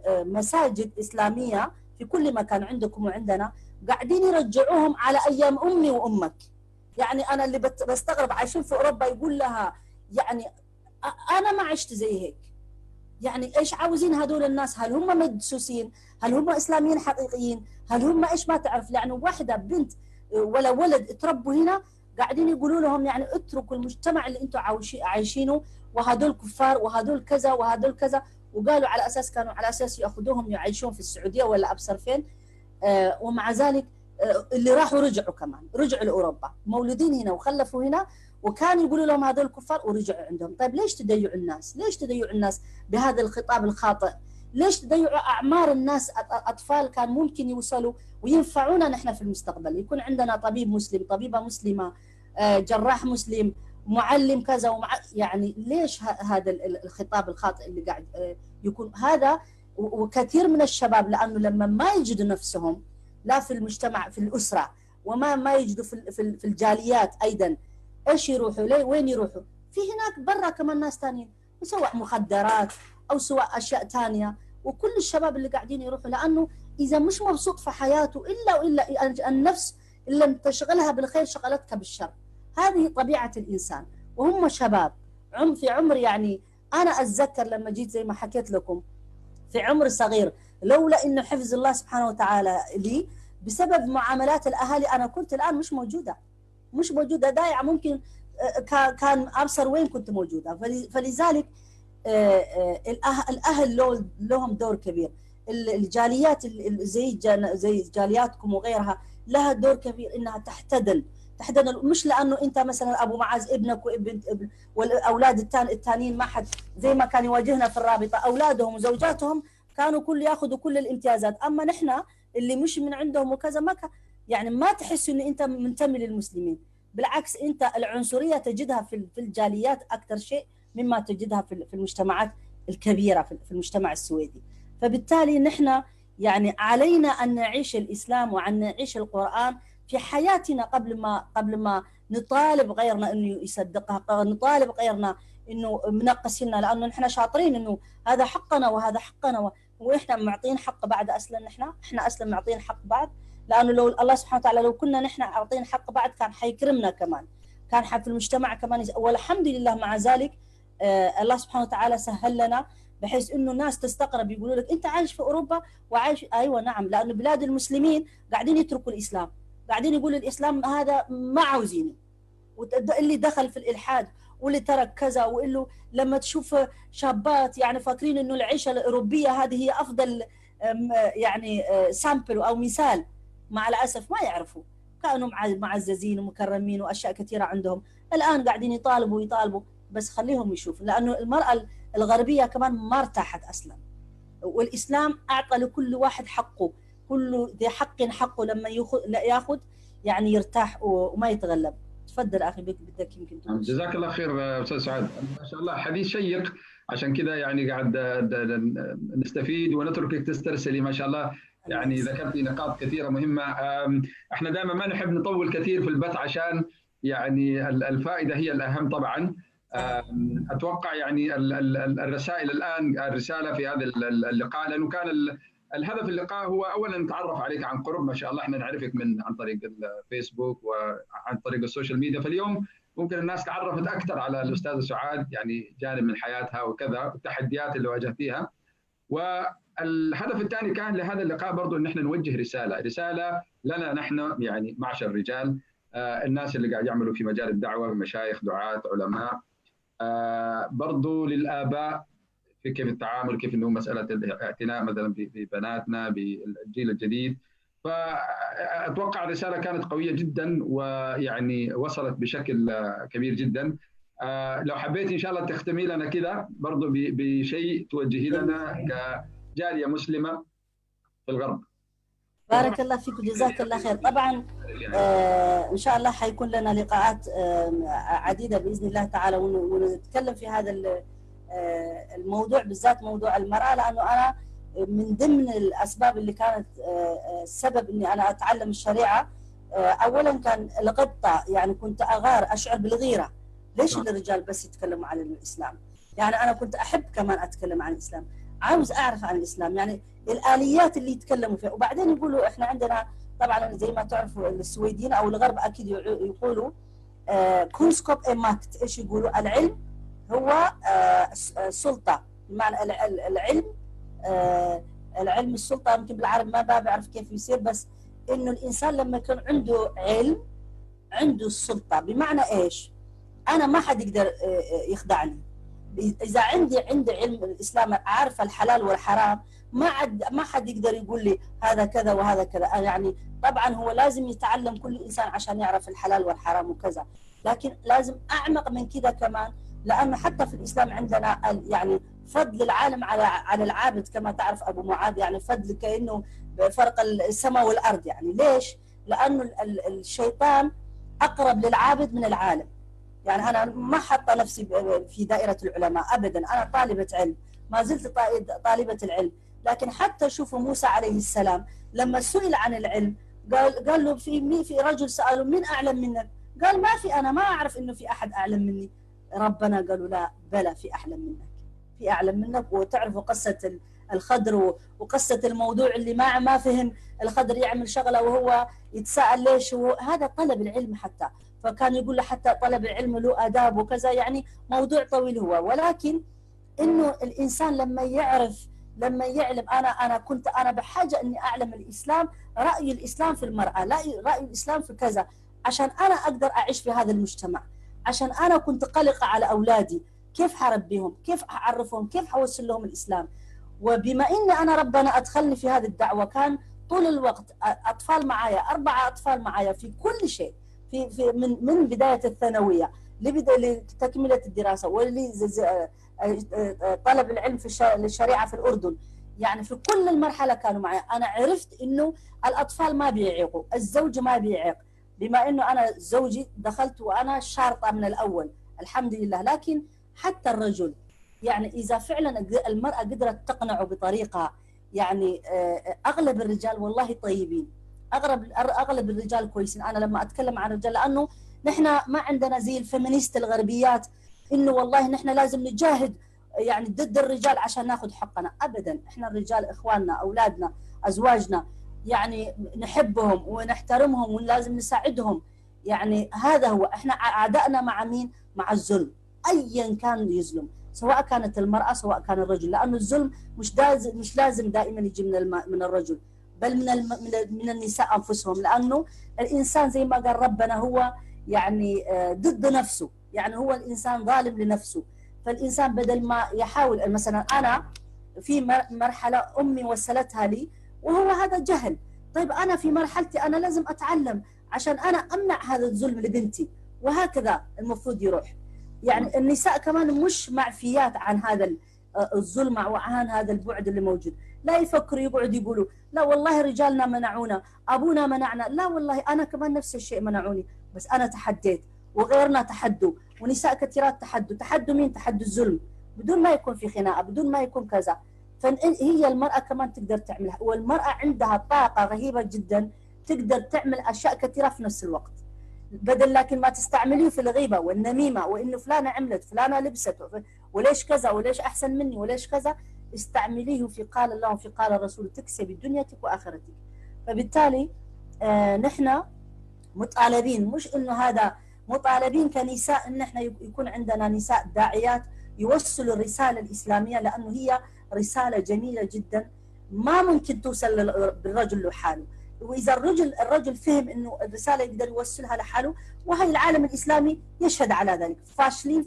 مساجد اسلاميه في كل مكان عندكم وعندنا قاعدين يرجعوهم على ايام امي وامك. يعني انا اللي بستغرب، عايشين في اوروبا يقول لها يعني انا ما عشت زي هيك. يعني ايش عاوزين هذول الناس؟ هل هم مدسوسين؟ هل هم اسلاميين حقيقيين؟ هل هم ايش ما تعرف؟ يعني واحده بنت ولا ولد اتربوا هنا قاعدين يقولوا لهم يعني اتركوا المجتمع اللي انتم عايشينه، وهذول كفار وهذول كذا وهذول كذا. وقالوا على اساس كانوا على اساس ياخذوهم يعيشون في السعوديه ولا ابصر فين. ومع ذلك اللي راحوا رجعوا كمان، رجعوا لاوروبا، مولودين هنا وخلفوا هنا، وكانوا يقولوا لهم هذول كفار ورجعوا عندهم. طيب ليش تضيعوا الناس؟ ليش تضيعوا الناس بهذا الخطاب الخاطئ؟ ليش تضيعوا اعمار الناس؟ اطفال كان ممكن يوصلوا وينفعونا نحن في المستقبل، يكون عندنا طبيب مسلم، طبيبه مسلمه، جراح مسلم، معلم كذا يعني ليش هذا الخطاب الخاطئ اللي قاعد يكون هذا؟ وكثير من الشباب لانه لما ما يجدوا نفسهم لا في المجتمع في الاسره وما يجدوا في الجاليات ايضا، ايش يروحوا؟ ليه وين يروحوا؟ في هناك برا كمان ناس ثانيين، سواء مخدرات او سواء اشياء ثانيه. وكل الشباب اللي قاعدين يروحوا، لانه اذا مش مبسوط في حياته الا النفس ان لم تشغلها بالخير شغلتك بالشر. هذه طبيعه الانسان وهم شباب في عمر، يعني انا اتذكر لما جيت زي ما حكيت لكم في عمر صغير، لولا انه حفظ الله سبحانه وتعالى لي بسبب معاملات الاهالي انا كنت الان مش موجوده ضايعه. ممكن كان ابصر وين كنت موجوده. فلذلك الاهل لهم دور كبير. الجاليات زي جالياتكم وغيرها لها دور كبير انها تحتضن، مش لانه انت مثلا ابو معاذ ابنك وابن والاولاد الثانيين ما حد زي ما كان يواجهنا في الرابطه، اولادهم وزوجاتهم كانوا ياخذوا كل الامتيازات، اما نحن اللي مش من عندهم وكذا يعني ما تحس ان انت منتمي للمسلمين. بالعكس انت العنصريه تجدها في الجاليات اكثر شيء مما تجدها في المجتمعات الكبيره في المجتمع السويدي. فبالتالي نحن يعني علينا ان نعيش الاسلام وان نعيش القران في حياتنا قبل ما نطالب غيرنا انه يصدقها، نطالب غيرنا انه منقص لنا، لانه نحن شاطرين انه هذا حقنا وهذا حقنا واحنا معطين حق بعد. اصلا احنا اصلا معطين حق بعد، لانه لو الله سبحانه وتعالى لو كنا نحن عاطين حق بعد كان حيكرمنا كمان، كان في المجتمع كمان والحمد لله. مع ذلك الله سبحانه وتعالى سهل لنا بحيث انه الناس تستغرب، يقولوا لك انت عايش في اوروبا وعايش، ايوه نعم، لانه بلاد المسلمين قاعدين يتركوا الاسلام، قاعدين يقولوا الاسلام هذا ما عاوزينه، واللي دخل في الالحاد واللي ترك كذا، واللي لما تشوف شابات يعني فاكرين انه العيشه الاوروبيه هذه هي افضل يعني سامبل او مثال، مع الاسف ما يعرفوا، كانوا معززين ومكرمين واشياء كثيره عندهم، الان قاعدين يطالبوا بس خليهم يشوفوا، لانه المراه الغربيه كمان ما ارتاحت اصلا، والاسلام اعطى لكل واحد حقه، كل ذي حق حقه، لما ياخذ يعني يرتاح وما يتغلب. تفضل اخي، بدك يمكن تقول. جزاك الله خير استاذ سعاد، ما شاء الله حديث شيق، عشان كذا يعني قاعد نستفيد ونتركك تسترسلي ما شاء الله، يعني ذكرتي نقاط كثيره مهمه. احنا دائما ما نحب نطول كثير في البث عشان يعني الفائده هي الاهم طبعا. اتوقع يعني الرسائل الان، الرساله في هذا اللقاء، لانه كان الهدف اللقاء هو اولا نتعرف عليك عن قرب، ما شاء الله احنا نعرفك عن طريق الفيسبوك وعن طريق السوشيال ميديا، فاليوم ممكن الناس تعرفت اكثر على الاستاذه سعاد، يعني جانب من حياتها وكذا والتحديات اللي واجهتيها. والهدف الثاني كان لهذا اللقاء برضو ان احنا نوجه رساله لنا نحن، يعني معشر الرجال، الناس اللي قاعد يعملوا في مجال الدعوه، مشايخ، دعاة، علماء، برضو للآباء في كيف التعامل، كيف انه مساله الاعتناء مثلا ببناتنا، بالجيل الجديد. فاتوقع الرساله كانت قويه جدا ويعني وصلت بشكل كبير جدا. لو حبيت ان شاء الله تختمي لنا كذا برضو بشيء توجهي لنا كجاليه مسلمه في الغرب. بارك الله فيك وجزاك الله خير. طبعا ان شاء الله حيكون لنا لقاءات عديده باذن الله تعالى، ونتكلم في هذا الموضوع بالذات، موضوع المراه، لانه انا من ضمن الاسباب اللي كانت السبب اني انا اتعلم الشريعه، اولا كان الغبطه، يعني كنت اشعر بالغيره، ليش الرجال بس يتكلموا عن الاسلام؟ يعني انا كنت احب كمان اتكلم عن الاسلام، عاوز اعرف عن الاسلام، يعني الاليات اللي يتكلموا فيها. وبعدين يقولوا احنا عندنا طبعا زي ما تعرفوا السويديين او الغرب اكيد يقولوا كونسكوب ماكت، ايش يقولوا؟ العلم هو سلطه، بمعنى العلم السلطه، يمكن بالعربي ما بعرف كيف يصير، بس انه الانسان لما يكون عنده علم عنده السلطه. بمعنى ايش؟ انا ما حد يقدر يخدعني اذا عندي علم الاسلام، عارفه الحلال والحرام، ما حد يقدر يقول لي هذا كذا وهذا كذا. يعني طبعا هو لازم يتعلم كل انسان عشان يعرف الحلال والحرام وكذا، لكن لازم اعمق من كذا كمان، لانه حتى في الاسلام عندنا يعني فضل العالم على العابد، كما تعرف ابو معاذ، يعني فضل كانه فرق السماء والارض. يعني ليش؟ لانه الشيطان اقرب للعابد من العالم. يعني انا ما حاطه نفسي في دائره العلماء ابدا، انا طالبه علم، ما زلت طالبه العلم، لكن حتى شوفوا موسى عليه السلام لما سئل عن العلم قال له في رجل ساله من اعلم منك؟ قال ما في، انا ما اعرف انه في احد اعلم مني. ربنا قالوا لا، بلى في اعلم منك، في اعلم منك. وتعرفوا قصه الخضر وقصه الموضوع اللي ما فهم الخضر يعمل شغله وهو يتساءل ليش، وهذا طلب العلم حتى، فكان يقول له حتى طلب العلم له آداب وكذا، يعني موضوع طويل هو. ولكن إنه الإنسان لما يعلم، أنا بحاجة إني أعلم الإسلام، رأي الإسلام في المرأة، رأي الإسلام في كذا، عشان أنا أقدر أعيش في هذا المجتمع، عشان أنا كنت قلقة على أولادي، كيف حربيهم، كيف أعرفهم، كيف حوصل لهم الإسلام. وبما إني أنا ربنا أدخلني في هذه الدعوة، كان طول الوقت أطفال معايا، 4 أطفال معايا في كل شيء، في من بدايه الثانويه لتكمله الدراسه ولطلب العلم في الشريعه في الاردن، يعني في كل المرحله كانوا معي. انا عرفت انه الاطفال ما بيعيقوا، الزوج ما بيعيق، بما انه انا زوجي دخلت وانا شارطه من الاول الحمد لله. لكن حتى الرجل، يعني اذا فعلا المراه قدرت تقنعه بطريقه، يعني اغلب الرجال والله طيبين، اغلب الرجال كويسين. انا لما اتكلم عن الرجال، لانه نحن ما عندنا زي الفيمينيست الغربيات انه والله نحن لازم نجاهد يعني ضد الرجال عشان ناخذ حقنا، ابدا. احنا الرجال اخواننا، اولادنا، ازواجنا، يعني نحبهم ونحترمهم ولازم نساعدهم. يعني هذا هو، احنا اعدائنا مع مين؟ مع الظلم. أيا كان يظلم، سواء كانت المرأة سواء كان الرجل، لأنه الظلم مش لازم دائما يجي من الرجل، بل من النساء أنفسهم، لأنه الإنسان زي ما قال ربنا هو يعني ضد نفسه، يعني هو الإنسان ظالم لنفسه. فالإنسان بدل ما يحاول، مثلا أنا في مرحلة أمي وصلتها لي وهو هذا جهل، طيب أنا في مرحلتي أنا لازم أتعلم عشان أنا أمنع هذا الظلم لبنتي، وهكذا المفروض يروح. يعني النساء كمان مش معفيات عن هذا الظلم وعن هذا البعد اللي موجود، لا يفكروا يقعدوا يقولوا لا والله رجالنا منعونا، أبونا منعنا، لا والله أنا كمان نفس الشيء منعوني، بس أنا تحديت وغيرنا تحدوا، ونساء كثيرات تحدوا مين؟ تحدوا الظلم بدون ما يكون في خناقة، بدون ما يكون كذا. فهي المرأة كمان تقدر تعملها، والمرأة عندها طاقة رهيبة جدا، تقدر تعمل أشياء كثيرة في نفس الوقت، بدل لكن ما تستعمليه في الغيبة والنميمة، وإنه فلانة عملت، فلانة لبست، وليش كذا، وليش أحسن مني، وليش كذا. استعمليه في قال الله وفي قال الرسول، تكسبي دنيتك وآخرتك. فبالتالي نحن مطالبين، مش إنه هذا مطالبين كنساء إن احنا يكون عندنا نساء داعيات يوصلوا الرسالة الإسلامية، لأنه هي رسالة جميلة جدا ما ممكن توصل بالرجل لحاله. وإذا الرجل فهم إنه الرسالة يقدر يوصلها لحاله، وهي العالم الإسلامي يشهد على ذلك. فاشلين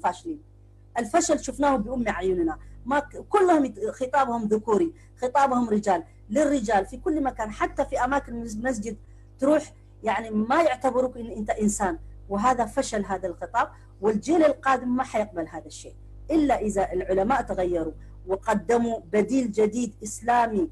الفشل شفناه بأم عيوننا، ما كلهم خطابهم ذكوري، خطابهم رجال للرجال في كل مكان، حتى في أماكن المسجد تروح يعني ما يعتبروك إن أنت إنسان، وهذا فشل هذا الخطاب. والجيل القادم ما حيقبل هذا الشيء إلا إذا العلماء تغيروا وقدموا بديل جديد إسلامي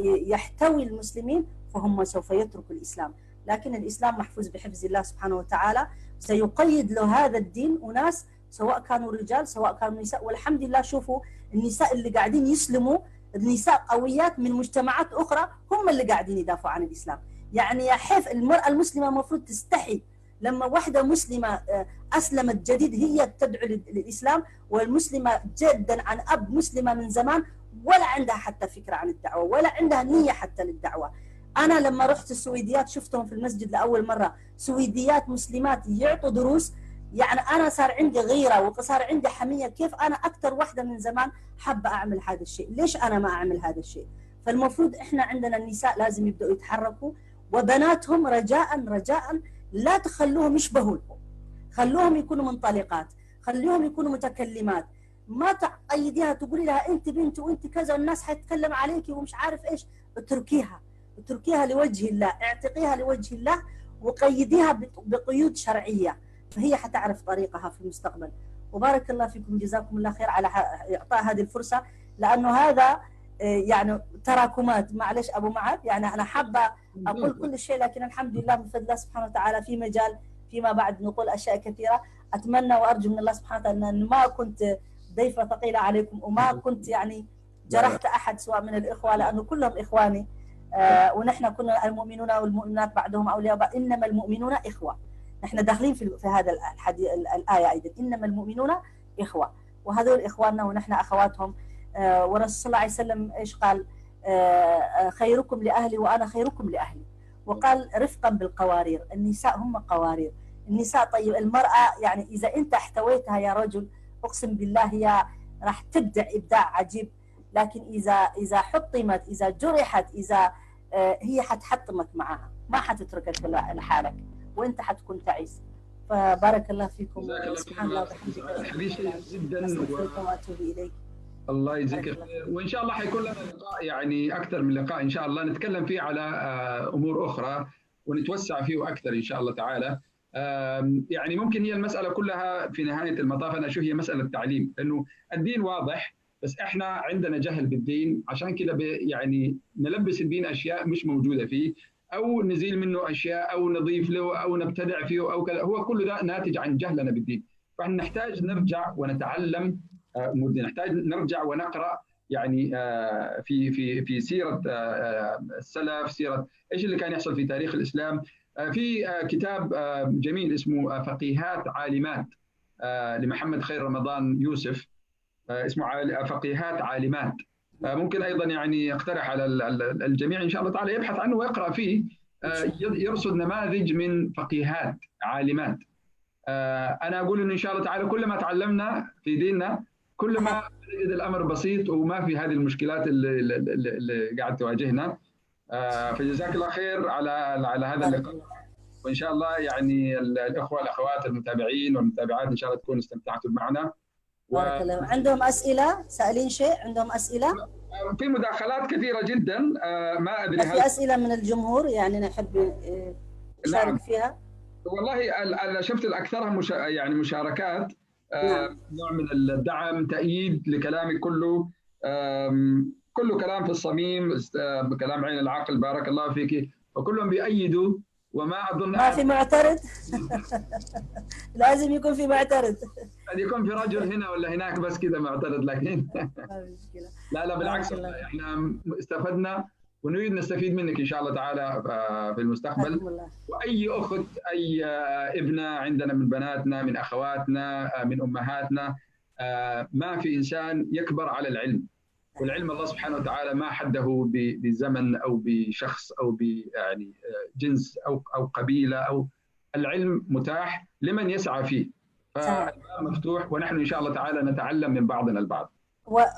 يحتوي المسلمين، فهم سوف يتركوا الإسلام. لكن الإسلام محفوظ بحفظ الله سبحانه وتعالى، سيقيد له هذا الدين وناس، سواء كانوا رجال سواء كانوا نساء. والحمد لله شوفوا النساء اللي قاعدين يسلموا، النساء قويات من مجتمعات أخرى هم اللي قاعدين يدافعوا عن الإسلام. يعني يا حيف المرأة المسلمة المفروض تستحي لما واحدة مسلمة أسلمت جديد هي تدعو للإسلام، والمسلمة جدا عن أب مسلمة من زمان ولا عندها حتى فكرة عن الدعوة ولا عندها نية حتى للدعوة. أنا لما رحت السويديات شفتهم في المسجد لأول مرة، سويديات مسلمات يعطوا دروس، يعني أنا صار عندي غيرة وصار عندي حمية، كيف أنا أكثر واحدة من زمان حابة أعمل هذا الشيء، ليش أنا ما أعمل هذا الشيء؟ فالمفروض إحنا عندنا النساء لازم يبدأوا يتحركوا، وبناتهم رجاء لا تخلوهم يشبهوا لكم، خلوهم يكونوا منطلقات، خلوهم يكونوا متكلمات، ما تقيديها تقولي لها انت بنت وانت كذا والناس حيتكلم عليكي ومش عارف ايش. اتركيها لوجه الله، اعتقيها لوجه الله، وقيديها بقيود شرعية، فهي حتعرف طريقها في المستقبل. وبارك الله فيكم، جزاكم الله خير على إعطاء هذه الفرصة، لأنه هذا يعني تراكمات. معلش أبو معاذ، يعني أنا حابة أقول كل شيء، لكن الحمد لله من فضل الله سبحانه وتعالى في مجال فيما بعد نقول أشياء كثيرة. أتمنى وأرجو من الله سبحانه وتعالى أن ما كنت ضيفة ثقيلة عليكم، وما كنت يعني جرحت أحد سواء من الإخوة، لأنه كلهم إخواني، ونحن كنا المؤمنون والمؤمنات بعضهم أولياء بعض، إنما المؤمنون إخوة. نحن داخلين في هذا الآية أيضا، إنما المؤمنون إخوة، وهذول إخواننا ونحن أخواتهم. ورسول صلى الله عليه وسلم إيش قال؟ خيركم لأهلي وأنا خيركم لأهلي. وقال رفقا بالقوارير، النساء هم قوارير. النساء طيب، المرأة يعني إذا أنت احتويتها يا رجل أقسم بالله هي راح تبدع إبداع عجيب، لكن إذا حطمت، إذا جرحت، إذا هي حتحطمك معها، ما حتتركك لحالك، وأنت حتكون تعيس. فبارك الله فيكم، سبحان الله وبحمده، حديث جدا وأتوب إليك. الله يجزيك خير، وان شاء الله حيكون لنا لقاء يعني اكثر من لقاء ان شاء الله نتكلم فيه على امور اخرى ونتوسع فيه اكثر ان شاء الله تعالى. يعني ممكن هي المساله كلها في نهايه المطاف انا اشوف هي مساله تعليم، لانه الدين واضح بس احنا عندنا جهل بالدين، عشان كذا يعني نلبس الدين اشياء مش موجوده فيه، او نزيل منه اشياء، او نضيف له، او نبتدع فيه، او كذا. هو كل ده ناتج عن جهلنا بالدين. فاحنا نحتاج نرجع ونتعلم، نحتاج نرجع ونقرا يعني في سيره السلف، سيره ايش اللي كان يحصل في تاريخ الاسلام. في كتاب جميل اسمه فقيهات عالمات لمحمد خير رمضان يوسف، اسمه فقيهات عالمات. ممكن ايضا يعني اقترح على الجميع ان شاء الله تعالى يبحث عنه ويقرا فيه، يرصد نماذج من فقيهات عالمات انا اقول انه ان شاء الله تعالى كل ما تعلمنا في ديننا كل ما نجد الامر بسيط وما في هذه المشكلات اللي قاعد تواجهنا. فجزاك الله خير على هذا اللقاء، وان شاء الله يعني الاخوه والاخوات المتابعين والمتابعات ان شاء الله تكونوا استمتعتوا معنا. بارك الله. عندهم اسئله؟ سائلين شيء؟ عندهم اسئله؟ في مداخلات كثيره جدا، ما ادري في اسئله من الجمهور يعني نحب نشارك نعم. فيها. والله انا شفت الاكثرها يعني مشاركات، نعم. نوع من الدعم، تأييد لكلامي كله، كله كلام في الصميم، كلام عين العقل، بارك الله فيك، وكلهم بيأيدوا، وما أظن ما في معترض. لازم يكون في معترض. قد يكون في رجل هنا ولا هناك بس كذا معترض، لكن لا بالعكس، احنا استفدنا ونريد نستفيد منك ان شاء الله تعالى في المستقبل. واي اخت، اي ابنه عندنا من بناتنا، من اخواتنا، من امهاتنا، ما في انسان يكبر على العلم، والعلم الله سبحانه وتعالى ما حده بزمن او بشخص او يعني جنس او قبيله، او العلم متاح لمن يسعى فيه، فالباب مفتوح، ونحن ان شاء الله تعالى نتعلم من بعضنا البعض.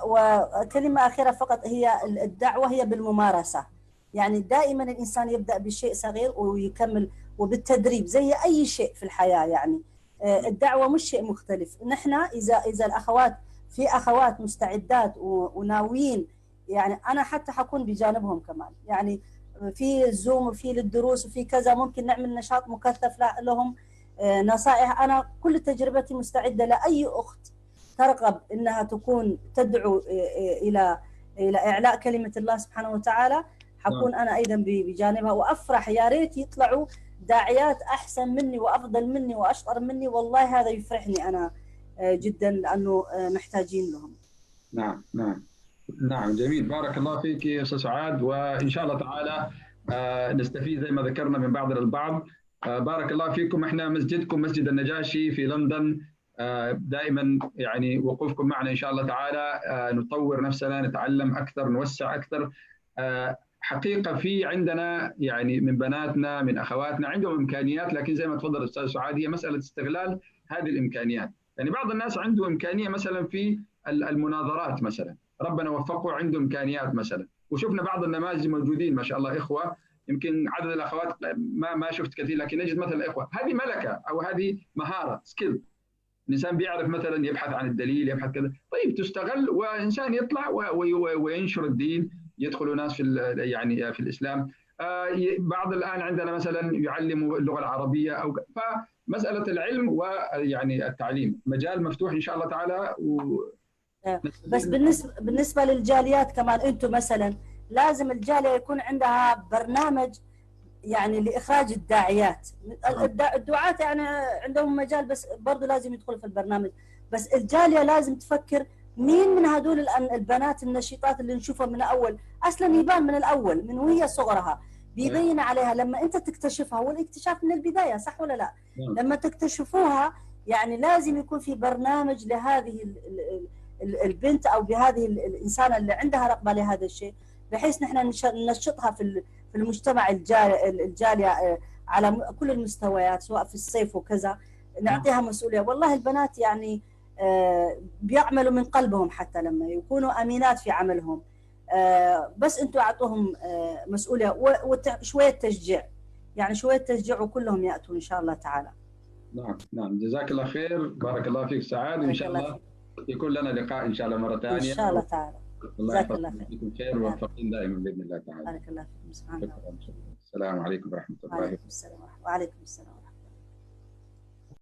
وكلمة أخيرة فقط، هي الدعوة هي بالممارسة، يعني دائما الإنسان يبدأ بشيء صغير ويكمل، وبالتدريب زي أي شيء في الحياة. يعني الدعوة مش شيء مختلف. نحن إذا الأخوات، في أخوات مستعدات وناويين، يعني أنا حتى حكون بجانبهم كمان، يعني في الزوم وفي للدروس وفي كذا، ممكن نعمل نشاط مكثف لهم، نصائح. أنا كل تجربتي مستعدة لأي أخت ترغب انها تكون تدعو الى اعلاء كلمه الله سبحانه وتعالى، حكون انا ايضا بجانبها، وافرح. يا ريت يطلعوا داعيات احسن مني وافضل مني واشطر مني، والله هذا يفرحني انا جدا، لانه محتاجين لهم. نعم جميل، بارك الله فيك يا استاذ سعاد، وان شاء الله تعالى نستفيد زي ما ذكرنا من بعضنا البعض. بارك الله فيكم. احنا مسجدكم مسجد النجاشي في لندن، دائما يعني وقوفكم معنا ان شاء الله تعالى نطور نفسنا، نتعلم اكثر، نوسع اكثر. حقيقه في عندنا يعني من بناتنا، من اخواتنا عندهم امكانيات، لكن زي ما تفضل الاستاذ سعاد هي مساله استغلال هذه الامكانيات. يعني بعض الناس عنده امكانيه مثلا في المناظرات مثلا، ربنا وفقه عنده امكانيات مثلا، وشفنا بعض النماذج موجودين ما شاء الله اخوه، يمكن عدد الاخوات ما شفت كثير، لكن نجد مثلا اخوه هذه ملكه او هذه مهاره، سكيل. الانسان بيعرف مثلا يبحث عن الدليل، يبحث كذا، طيب تستغل، وانسان يطلع وينشر الدين، يدخل ناس في يعني في الاسلام. بعض الان عندنا مثلا يعلموا اللغه العربيه، او فمساله العلم ويعني التعليم مجال مفتوح ان شاء الله تعالى. بس بالنسبه للجاليات كمان، انتم مثلا لازم الجاليه يكون عندها برنامج يعني لإخراج الداعيات. الدعاة يعني عندهم مجال، بس برضو لازم يدخلوا في البرنامج. بس الجالية لازم تفكر مين من هذول البنات النشيطات اللي نشوفها من أول، أصلا يبان من الأول من وهي صغرها، بيبين عليها لما أنت تكتشفها، والاكتشاف من البداية، صح ولا لا؟ لما تكتشفوها يعني لازم يكون في برنامج لهذه البنت أو بهذه الإنسانة اللي عندها رغبة لهذا الشيء، بحيث نحن ننشطها في المجتمع الجالية على كل المستويات، سواء في الصيف وكذا، نعطيها مسؤولية. والله البنات يعني بيعملوا من قلبهم حتى لما يكونوا أمينات في عملهم، بس أنتوا أعطوهم مسؤولية وشوية تشجيع، يعني شوية تشجيع وكلهم يأتون إن شاء الله تعالى. نعم جزاك الله خير، بارك الله فيك سعاد، وإن شاء الله يكون لنا لقاء إن شاء الله مرة ثانية إن شاء الله تعالى. الله يحفظكم خير وموفقين دائما باذن الله تعالى. بارك الله فيكم. سبحان الله. السلام عليكم ورحمه الله وبركاته. وعليكم السلام ورحمه الله.